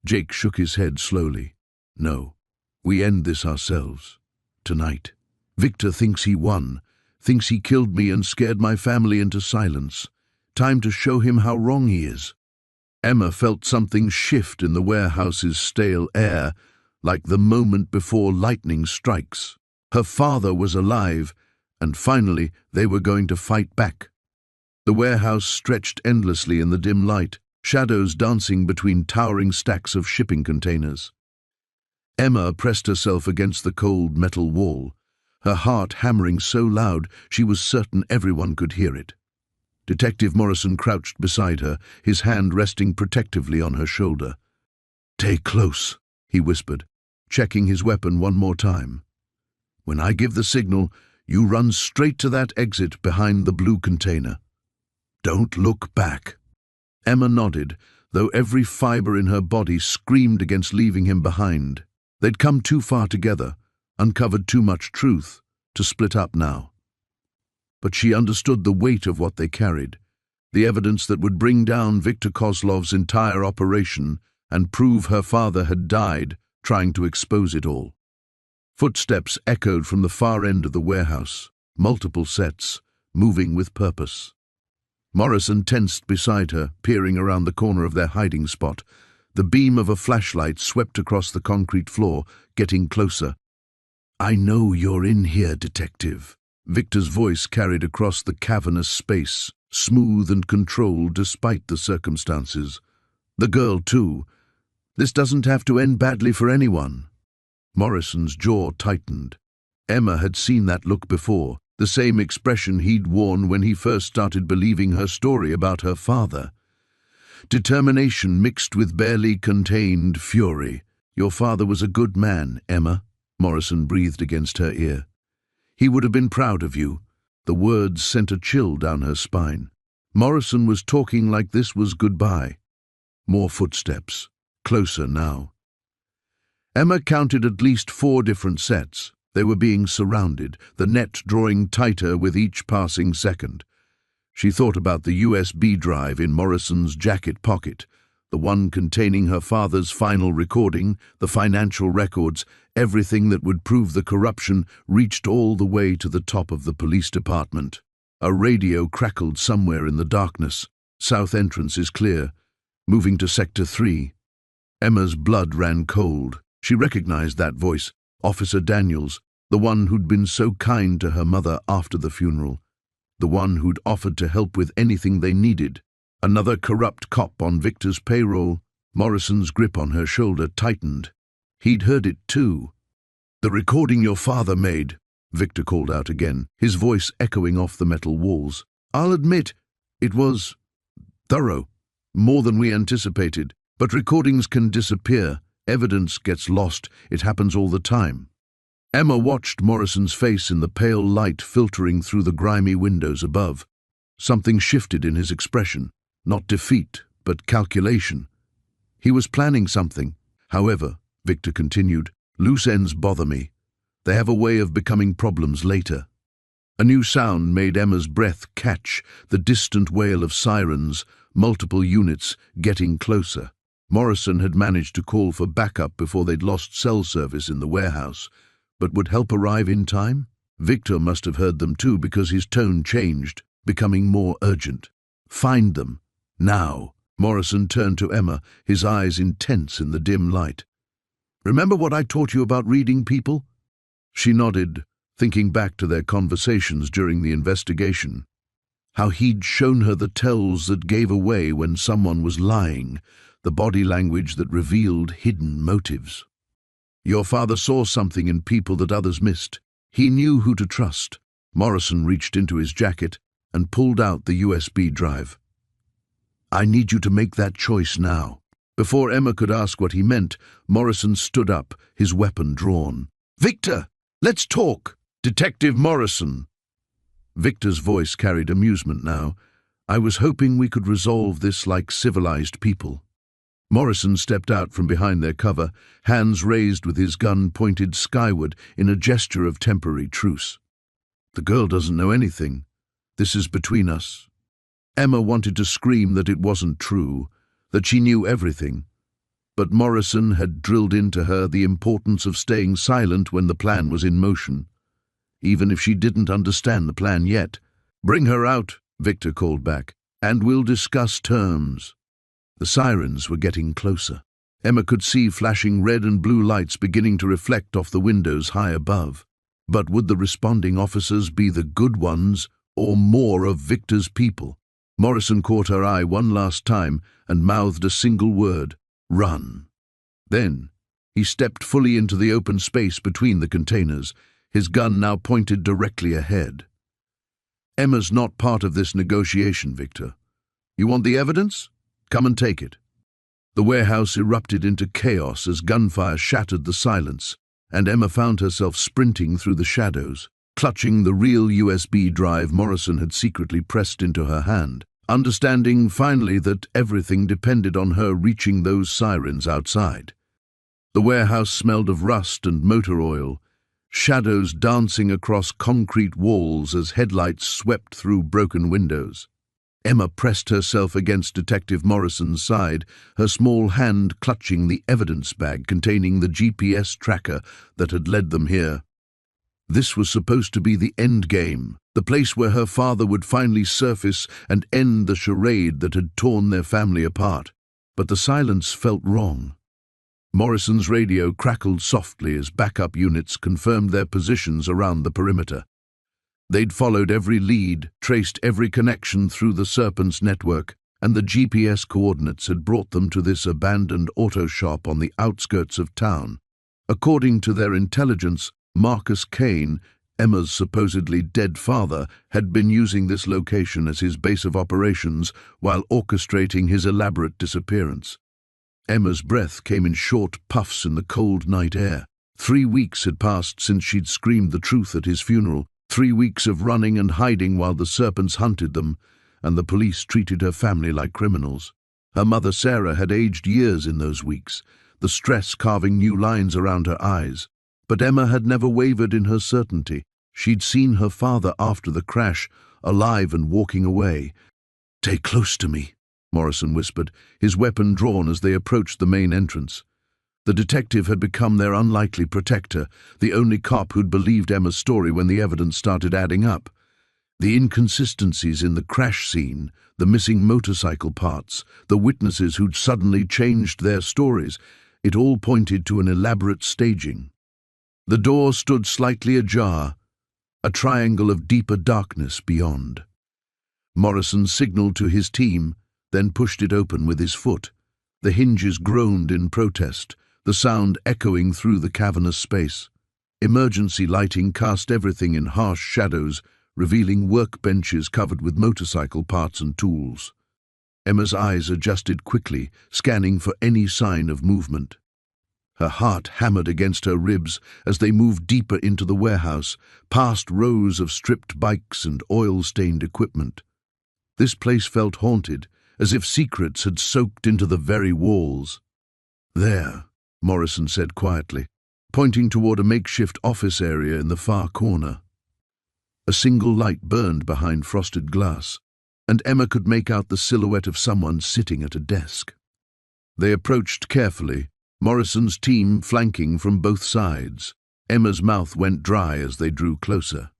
Jake shook his head slowly. No, we end this ourselves. Tonight. Victor thinks he won, thinks he killed me and scared my family into silence. Time to show him how wrong he is. Emma felt something shift in the warehouse's stale air, like the moment before lightning strikes. Her father was alive, and finally they were going to fight back. The warehouse stretched endlessly in the dim light, shadows dancing between towering stacks of shipping containers. Emma pressed herself against the cold metal wall, her heart hammering so loud she was certain everyone could hear it. Detective Morrison crouched beside her, his hand resting protectively on her shoulder. "Stay close," he whispered, checking his weapon one more time. "When I give the signal, you run straight to that exit behind the blue container. Don't look back." Emma nodded, though every fiber in her body screamed against leaving him behind. They'd come too far together, uncovered too much truth, to split up now. But she understood the weight of what they carried, the evidence that would bring down Victor Kozlov's entire operation and prove her father had died trying to expose it all. Footsteps echoed from the far end of the warehouse, multiple sets, moving with purpose. Morrison tensed beside her, peering around the corner of their hiding spot. The beam of a flashlight swept across the concrete floor, getting closer. "I know you're in here, Detective." Victor's voice carried across the cavernous space, smooth and controlled despite the circumstances. "The girl, too. This doesn't have to end badly for anyone." Morrison's jaw tightened. Emma had seen that look before, the same expression he'd worn when he first started believing her story about her father. Determination mixed with barely contained fury. "Your father was a good man, Emma," Morrison breathed against her ear. "He would have been proud of you." The words sent a chill down her spine. Morrison was talking like this was goodbye. More footsteps, closer now. Emma counted at least 4 different sets. They were being surrounded, the net drawing tighter with each passing second. She thought about the USB drive in Morrison's jacket pocket, the one containing her father's final recording, the financial records, everything that would prove the corruption reached all the way to the top of the police department. A radio crackled somewhere in the darkness. "South entrance is clear. Moving to Sector 3. Emma's blood ran cold. She recognized that voice, Officer Daniels, the one who'd been so kind to her mother after the funeral, the one who'd offered to help with anything they needed. Another corrupt cop on Victor's payroll. Morrison's grip on her shoulder tightened. He'd heard it too. "The recording your father made," Victor called out again, his voice echoing off the metal walls. "I'll admit, it was thorough, more than we anticipated. But recordings can disappear. Evidence gets lost. It happens all the time." Emma watched Morrison's face in the pale light filtering through the grimy windows above. Something shifted in his expression. Not defeat, but calculation. He was planning something. "However," Victor continued, "loose ends bother me. They have a way of becoming problems later." A new sound made Emma's breath catch, the distant wail of sirens, multiple units getting closer. Morrison had managed to call for backup before they'd lost cell service in the warehouse, but would help arrive in time? Victor must have heard them too, because his tone changed, becoming more urgent. "Find them. Now." Morrison turned to Emma, his eyes intense in the dim light. "Remember what I taught you about reading people?" She nodded, thinking back to their conversations during the investigation. How he'd shown her the tells that gave away when someone was lying, the body language that revealed hidden motives. Your father saw something in people that others missed. He knew who to trust. Morrison reached into his jacket and pulled out the USB drive. "I need you to make that choice now." Before Emma could ask what he meant, Morrison stood up, his weapon drawn. "Victor, let's talk." "Detective Morrison!" Victor's voice carried amusement now. "I was hoping we could resolve this like civilized people." Morrison stepped out from behind their cover, hands raised with his gun pointed skyward in a gesture of temporary truce. "The girl doesn't know anything. This is between us." Emma wanted to scream that it wasn't true, that she knew everything. But Morrison had drilled into her the importance of staying silent when the plan was in motion, even if she didn't understand the plan yet. "Bring her out," Victor called back, "and we'll discuss terms." The sirens were getting closer. Emma could see flashing red and blue lights beginning to reflect off the windows high above. But would the responding officers be the good ones, or more of Victor's people? Morrison caught her eye one last time and mouthed a single word: "Run." Then he stepped fully into the open space between the containers, his gun now pointed directly ahead. "Emma's not part of this negotiation, Victor. You want the evidence? Come and take it." The warehouse erupted into chaos as gunfire shattered the silence, and Emma found herself sprinting through the shadows, clutching the real USB drive Morrison had secretly pressed into her hand, understanding finally that everything depended on her reaching those sirens outside. The warehouse smelled of rust and motor oil, shadows dancing across concrete walls as headlights swept through broken windows. Emma pressed herself against Detective Morrison's side, her small hand clutching the evidence bag containing the GPS tracker that had led them here. This was supposed to be the end game, the place where her father would finally surface and end the charade that had torn their family apart. But the silence felt wrong. Morrison's radio crackled softly as backup units confirmed their positions around the perimeter. They'd followed every lead, traced every connection through the Serpent's network, and the GPS coordinates had brought them to this abandoned auto shop on the outskirts of town. According to their intelligence, Marcus Kane, Emma's supposedly dead father, had been using this location as his base of operations while orchestrating his elaborate disappearance. Emma's breath came in short puffs in the cold night air. 3 weeks had passed since she'd screamed the truth at his funeral, 3 weeks of running and hiding while the Serpents hunted them, and the police treated her family like criminals. Her mother Sarah had aged years in those weeks, the stress carving new lines around her eyes. But Emma had never wavered in her certainty. She'd seen her father after the crash, alive and walking away. "Stay close to me," Morrison whispered, his weapon drawn as they approached the main entrance. The detective had become their unlikely protector, the only cop who'd believed Emma's story when the evidence started adding up. The inconsistencies in the crash scene, the missing motorcycle parts, the witnesses who'd suddenly changed their stories, it all pointed to an elaborate staging. The door stood slightly ajar, a triangle of deeper darkness beyond. Morrison signaled to his team, then pushed it open with his foot. The hinges groaned in protest, the sound echoing through the cavernous space. Emergency lighting cast everything in harsh shadows, revealing workbenches covered with motorcycle parts and tools. Emma's eyes adjusted quickly, scanning for any sign of movement. Her heart hammered against her ribs as they moved deeper into the warehouse, past rows of stripped bikes and oil-stained equipment. This place felt haunted, as if secrets had soaked into the very walls. "There," Morrison said quietly, pointing toward a makeshift office area in the far corner. A single light burned behind frosted glass, and Emma could make out the silhouette of someone sitting at a desk. They approached carefully, Morrison's team flanking from both sides. Emma's mouth went dry as they drew closer.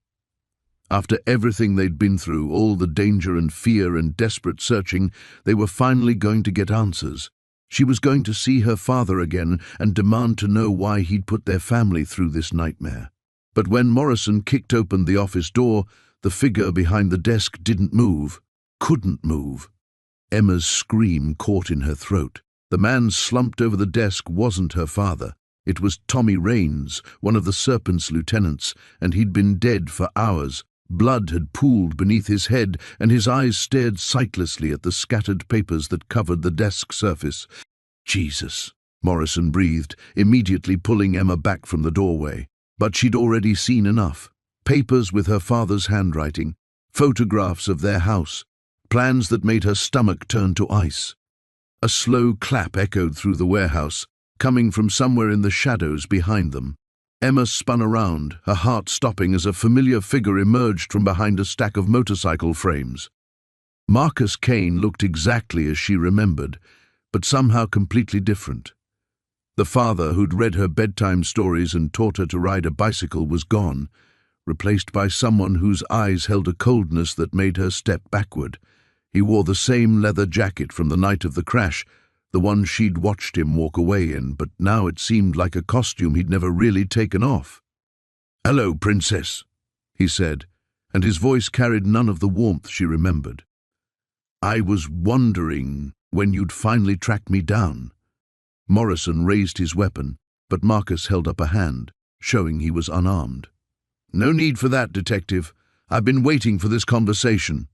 After everything they'd been through, all the danger and fear and desperate searching, they were finally going to get answers. She was going to see her father again and demand to know why he'd put their family through this nightmare. But when Morrison kicked open the office door, the figure behind the desk didn't move, couldn't move. Emma's scream caught in her throat. The man slumped over the desk wasn't her father. It was Tommy Rains, one of the Serpent's lieutenants, and he'd been dead for hours. Blood had pooled beneath his head, and his eyes stared sightlessly at the scattered papers that covered the desk surface. "Jesus," Morrison breathed, immediately pulling Emma back from the doorway. But she'd already seen enough. Papers with her father's handwriting, photographs of their house, plans that made her stomach turn to ice. A slow clap echoed through the warehouse, coming from somewhere in the shadows behind them. Emma spun around, her heart stopping as a familiar figure emerged from behind a stack of motorcycle frames. Marcus Kane looked exactly as she remembered, but somehow completely different. The father who'd read her bedtime stories and taught her to ride a bicycle was gone, replaced by someone whose eyes held a coldness that made her step backward. He wore the same leather jacket from the night of the crash, the one she'd watched him walk away in, but now it seemed like a costume he'd never really taken off. "Hello, Princess," he said, and his voice carried none of the warmth she remembered. "I was wondering when you'd finally track me down." Morrison raised his weapon, but Marcus held up a hand, showing he was unarmed. "No need for that, Detective. I've been waiting for this conversation."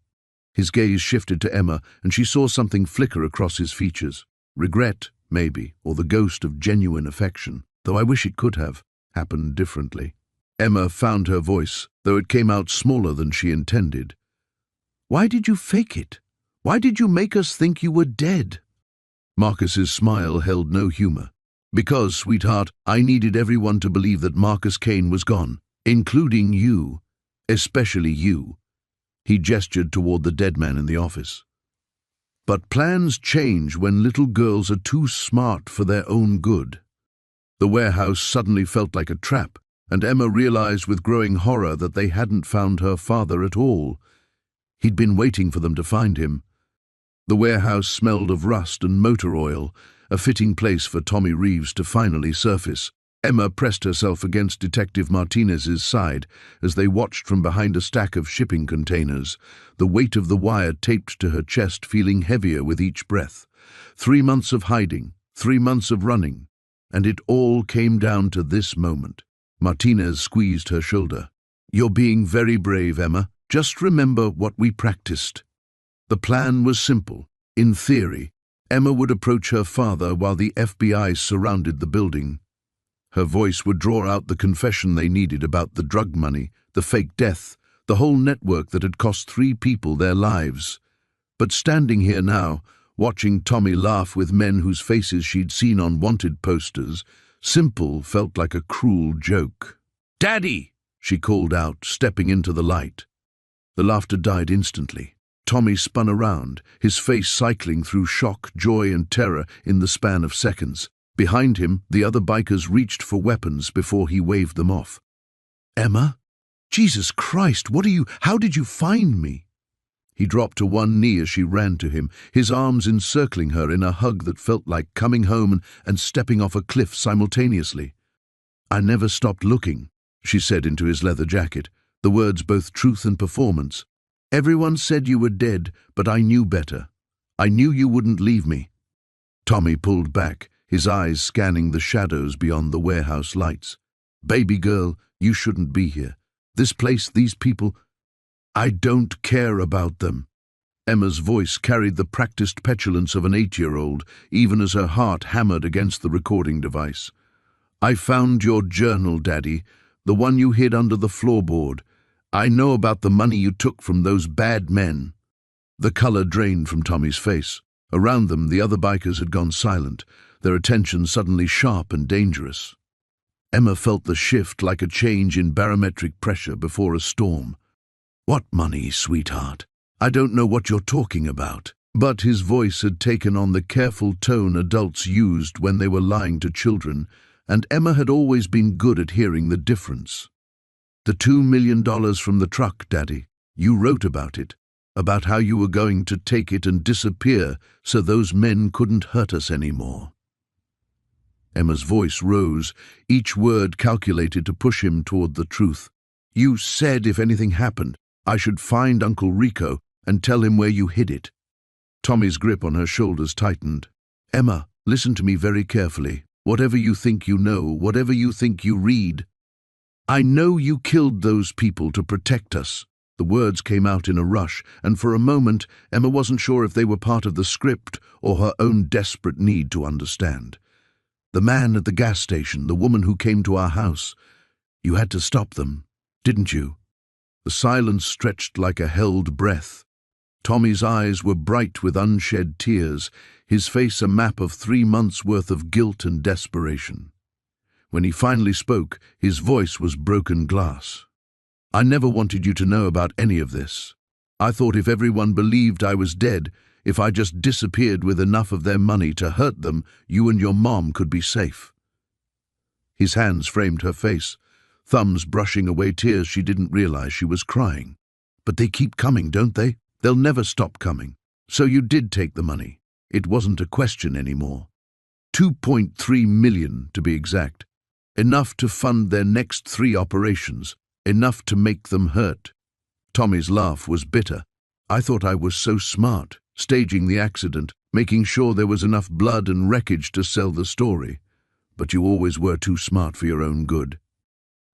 His gaze shifted to Emma, and she saw something flicker across his features. Regret, maybe, or the ghost of genuine affection, though I wish it could have happened differently. Emma found her voice, though it came out smaller than she intended. "Why did you fake it? Why did you make us think you were dead?" Marcus's smile held no humor. "Because, sweetheart, I needed everyone to believe that Marcus Kane was gone, including you, especially you." He gestured toward the dead man in the office. But plans change when little girls are too smart for their own good. The warehouse suddenly felt like a trap, and Emma realized with growing horror that they hadn't found her father at all. He'd been waiting for them to find him. The warehouse smelled of rust and motor oil, a fitting place for Tommy Reeves to finally surface. Emma pressed herself against Detective Martinez's side as they watched from behind a stack of shipping containers, the weight of the wire taped to her chest feeling heavier with each breath. 3 months of hiding, 3 months of running, and it all came down to this moment. Martinez squeezed her shoulder. "You're being very brave, Emma. Just remember what we practiced." The plan was simple. In theory, Emma would approach her father while the FBI surrounded the building. Her voice would draw out the confession they needed about the drug money, the fake death, the whole network that had cost 3 people their lives. But standing here now, watching Tommy laugh with men whose faces she'd seen on wanted posters, simple felt like a cruel joke. "Daddy!" she called out, stepping into the light. The laughter died instantly. Tommy spun around, his face cycling through shock, joy, and terror in the span of seconds. Behind him, the other bikers reached for weapons before he waved them off. "Emma? Jesus Christ, how did you find me?" He dropped to one knee as she ran to him, his arms encircling her in a hug that felt like coming home and stepping off a cliff simultaneously. "I never stopped looking," she said into his leather jacket, the words both truth and performance. "Everyone said you were dead, but I knew better. I knew you wouldn't leave me." Tommy pulled back, his eyes scanning the shadows beyond the warehouse lights. "Baby girl, you shouldn't be here. This place, these people, I don't care about them." Emma's voice carried the practiced petulance of an 8-year-old, even as her heart hammered against the recording device. "I found your journal, Daddy, the one you hid under the floorboard. I know about the money you took from those bad men." The color drained from Tommy's face. Around them, the other bikers had gone silent, their attention suddenly sharp and dangerous. Emma felt the shift like a change in barometric pressure before a storm. "What money, sweetheart? I don't know what you're talking about." But his voice had taken on the careful tone adults used when they were lying to children, and Emma had always been good at hearing the difference. "The $2 million from the truck, Daddy. You wrote about it, about how you were going to take it and disappear so those men couldn't hurt us anymore." Emma's voice rose, each word calculated to push him toward the truth. "You said if anything happened, I should find Uncle Rico and tell him where you hid it." Tommy's grip on her shoulders tightened. "Emma, listen to me very carefully. Whatever you think you know, whatever you think you read. I know you killed those people to protect us." The words came out in a rush, and for a moment Emma wasn't sure if they were part of the script or her own desperate need to understand. "The man at the gas station, the woman who came to our house. You had to stop them. didn't you?" The silence stretched like a held breath. Tommy's eyes were bright with unshed tears, his face a map of 3 months' worth of guilt and desperation. When he finally spoke, his voice was broken glass. "I never wanted you to know about any of this. I thought if everyone believed I was dead, if I just disappeared with enough of their money to hurt them, you and your mom could be safe." His hands framed her face, thumbs brushing away tears she didn't realize she was crying. "But they keep coming, don't they? They'll never stop coming. So you did take the money. It wasn't a question anymore. 2.3 million, to be exact. Enough to fund their next 3 operations. Enough to make them hurt." Tommy's laugh was bitter. "I thought I was so smart, staging the accident, making sure there was enough blood and wreckage to sell the story. But you always were too smart for your own good."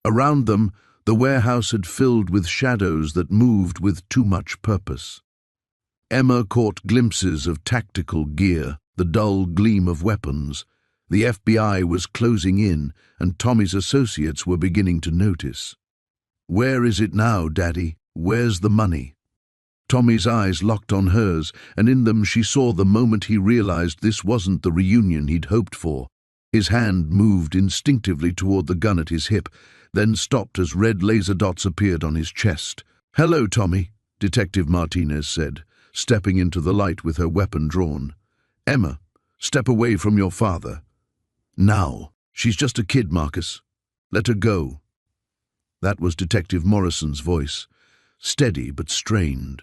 Around them, the warehouse had filled with shadows that moved with too much purpose. Emma caught glimpses of tactical gear, the dull gleam of weapons. The FBI was closing in, and Tommy's associates were beginning to notice. "Where is it now, Daddy? Where's the money?" Tommy's eyes locked on hers, and in them she saw the moment he realized this wasn't the reunion he'd hoped for. His hand moved instinctively toward the gun at his hip, then stopped as red laser dots appeared on his chest. "Hello, Tommy," Detective Martinez said, stepping into the light with her weapon drawn. "Emma, step away from your father. Now. She's just a kid, Marcus. Let her go." That was Detective Morrison's voice, steady but strained.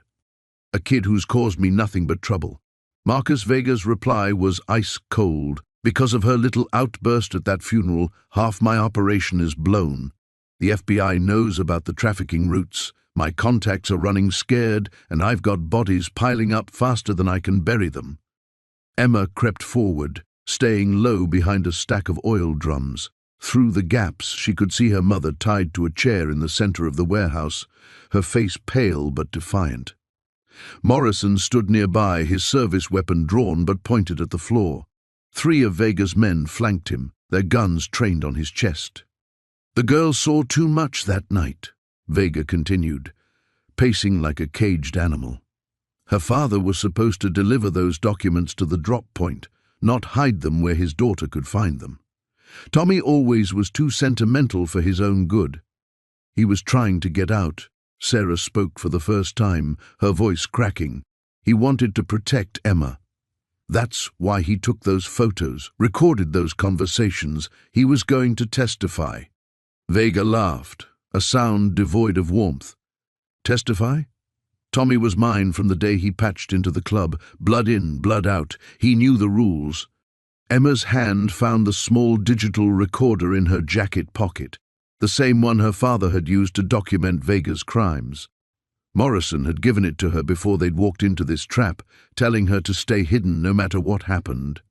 "A kid who's caused me nothing but trouble." Marcus Vega's reply was ice cold. "Because of her little outburst at that funeral, half my operation is blown. The FBI knows about the trafficking routes. My contacts are running scared, and I've got bodies piling up faster than I can bury them." Emma crept forward, staying low behind a stack of oil drums. Through the gaps, she could see her mother tied to a chair in the center of the warehouse, her face pale but defiant. Morrison stood nearby, his service weapon drawn but pointed at the floor. 3 of Vega's men flanked him, their guns trained on his chest. "The girl saw too much that night," Vega continued, pacing like a caged animal. "Her father was supposed to deliver those documents to the drop point, not hide them where his daughter could find them. Tommy always was too sentimental for his own good. He was trying to get out." Sarah spoke for the first time, her voice cracking. "He wanted to protect Emma. That's why he took those photos, recorded those conversations. He was going to testify." Vega laughed, a sound devoid of warmth. "Testify? Tommy was mine from the day he patched into the club. Blood in, blood out. He knew the rules." Emma's hand found the small digital recorder in her jacket pocket, the same one her father had used to document Vega's crimes. Morrison had given it to her before they'd walked into this trap, telling her to stay hidden no matter what happened.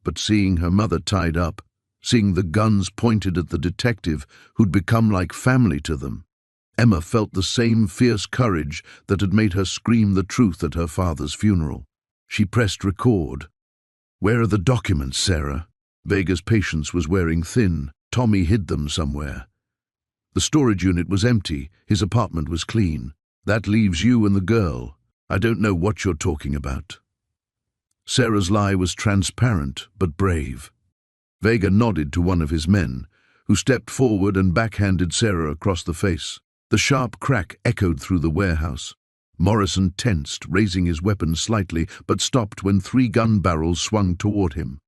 But seeing her mother tied up, seeing the guns pointed at the detective who'd become like family to them, Emma felt the same fierce courage that had made her scream the truth at her father's funeral. She pressed record. "Where are the documents, Sarah?" Vega's patience was wearing thin. Tommy hid them somewhere. "The storage unit was empty. His apartment was clean. That leaves you and the girl. I don't know what you're talking about." Sarah's lie was transparent but brave. Vega nodded to one of his men, who stepped forward and backhanded Sarah across the face. The sharp crack echoed through the warehouse. Morrison tensed, raising his weapon slightly, but stopped when 3 gun barrels swung toward him.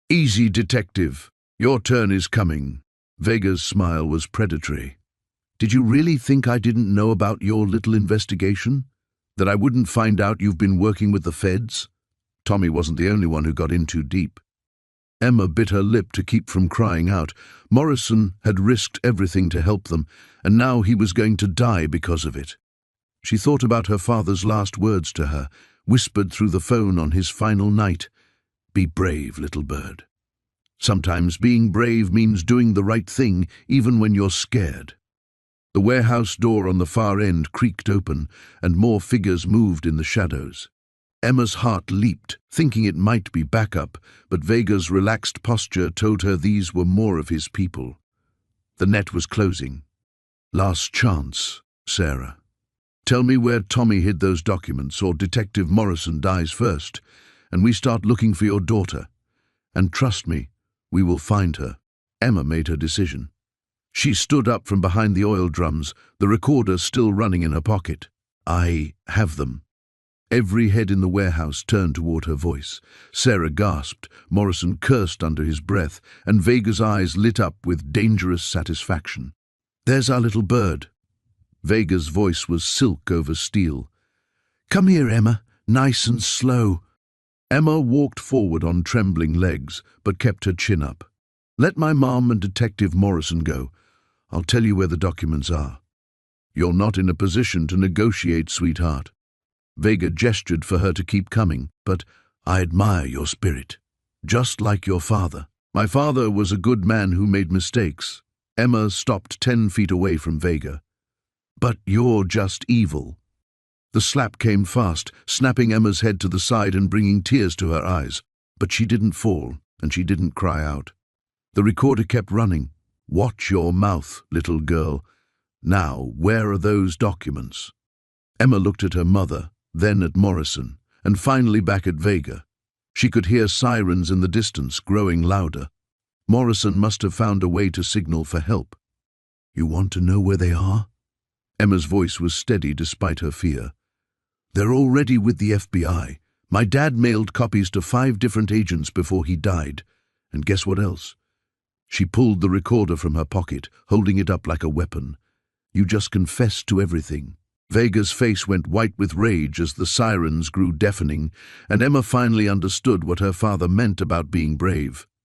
"Easy, detective. Your turn is coming." Vega's smile was predatory. "Did you really think I didn't know about your little investigation? That I wouldn't find out you've been working with the feds?" Tommy wasn't the only one who got in too deep. Emma bit her lip to keep from crying out. Morrison had risked everything to help them, and now he was going to die because of it. She thought about her father's last words to her, whispered through the phone on his final night. "Be brave, little bird. Sometimes being brave means doing the right thing, even when you're scared." The warehouse door on the far end creaked open, and more figures moved in the shadows. Emma's heart leaped, thinking it might be backup, but Vega's relaxed posture told her these were more of his people. The net was closing. Last chance, Sarah. Tell me where Tommy hid those documents, or Detective Morrison dies first, and we start looking for your daughter. And trust me, we will find her." Emma made her decision. She stood up from behind the oil drums, the recorder still running in her pocket. "I have them." Every head in the warehouse turned toward her voice. Sarah gasped, Morrison cursed under his breath, and Vega's eyes lit up with dangerous satisfaction. "There's our little bird." Vega's voice was silk over steel. "Come here, Emma, nice and slow." Emma walked forward on trembling legs, but kept her chin up. "Let my mom and Detective Morrison go. I'll tell you where the documents are." "You're not in a position to negotiate, sweetheart." Vega gestured for her to keep coming, "But I admire your spirit. Just like your father." "My father was a good man who made mistakes." Emma stopped 10 feet away from Vega. "But you're just evil." The slap came fast, snapping Emma's head to the side and bringing tears to her eyes. But she didn't fall, and she didn't cry out. The recorder kept running. "Watch your mouth, little girl. Now, where are those documents?" Emma looked at her mother, then at Morrison, and finally back at Vega. She could hear sirens in the distance, growing louder. Morrison must have found a way to signal for help. "You want to know where they are?" Emma's voice was steady despite her fear. "They're already with the FBI. My dad mailed copies to 5 different agents before he died. And guess what else?" She pulled the recorder from her pocket, holding it up like a weapon. "You just confessed to everything." Vega's face went white with rage as the sirens grew deafening, and Emma finally understood what her father meant about being brave.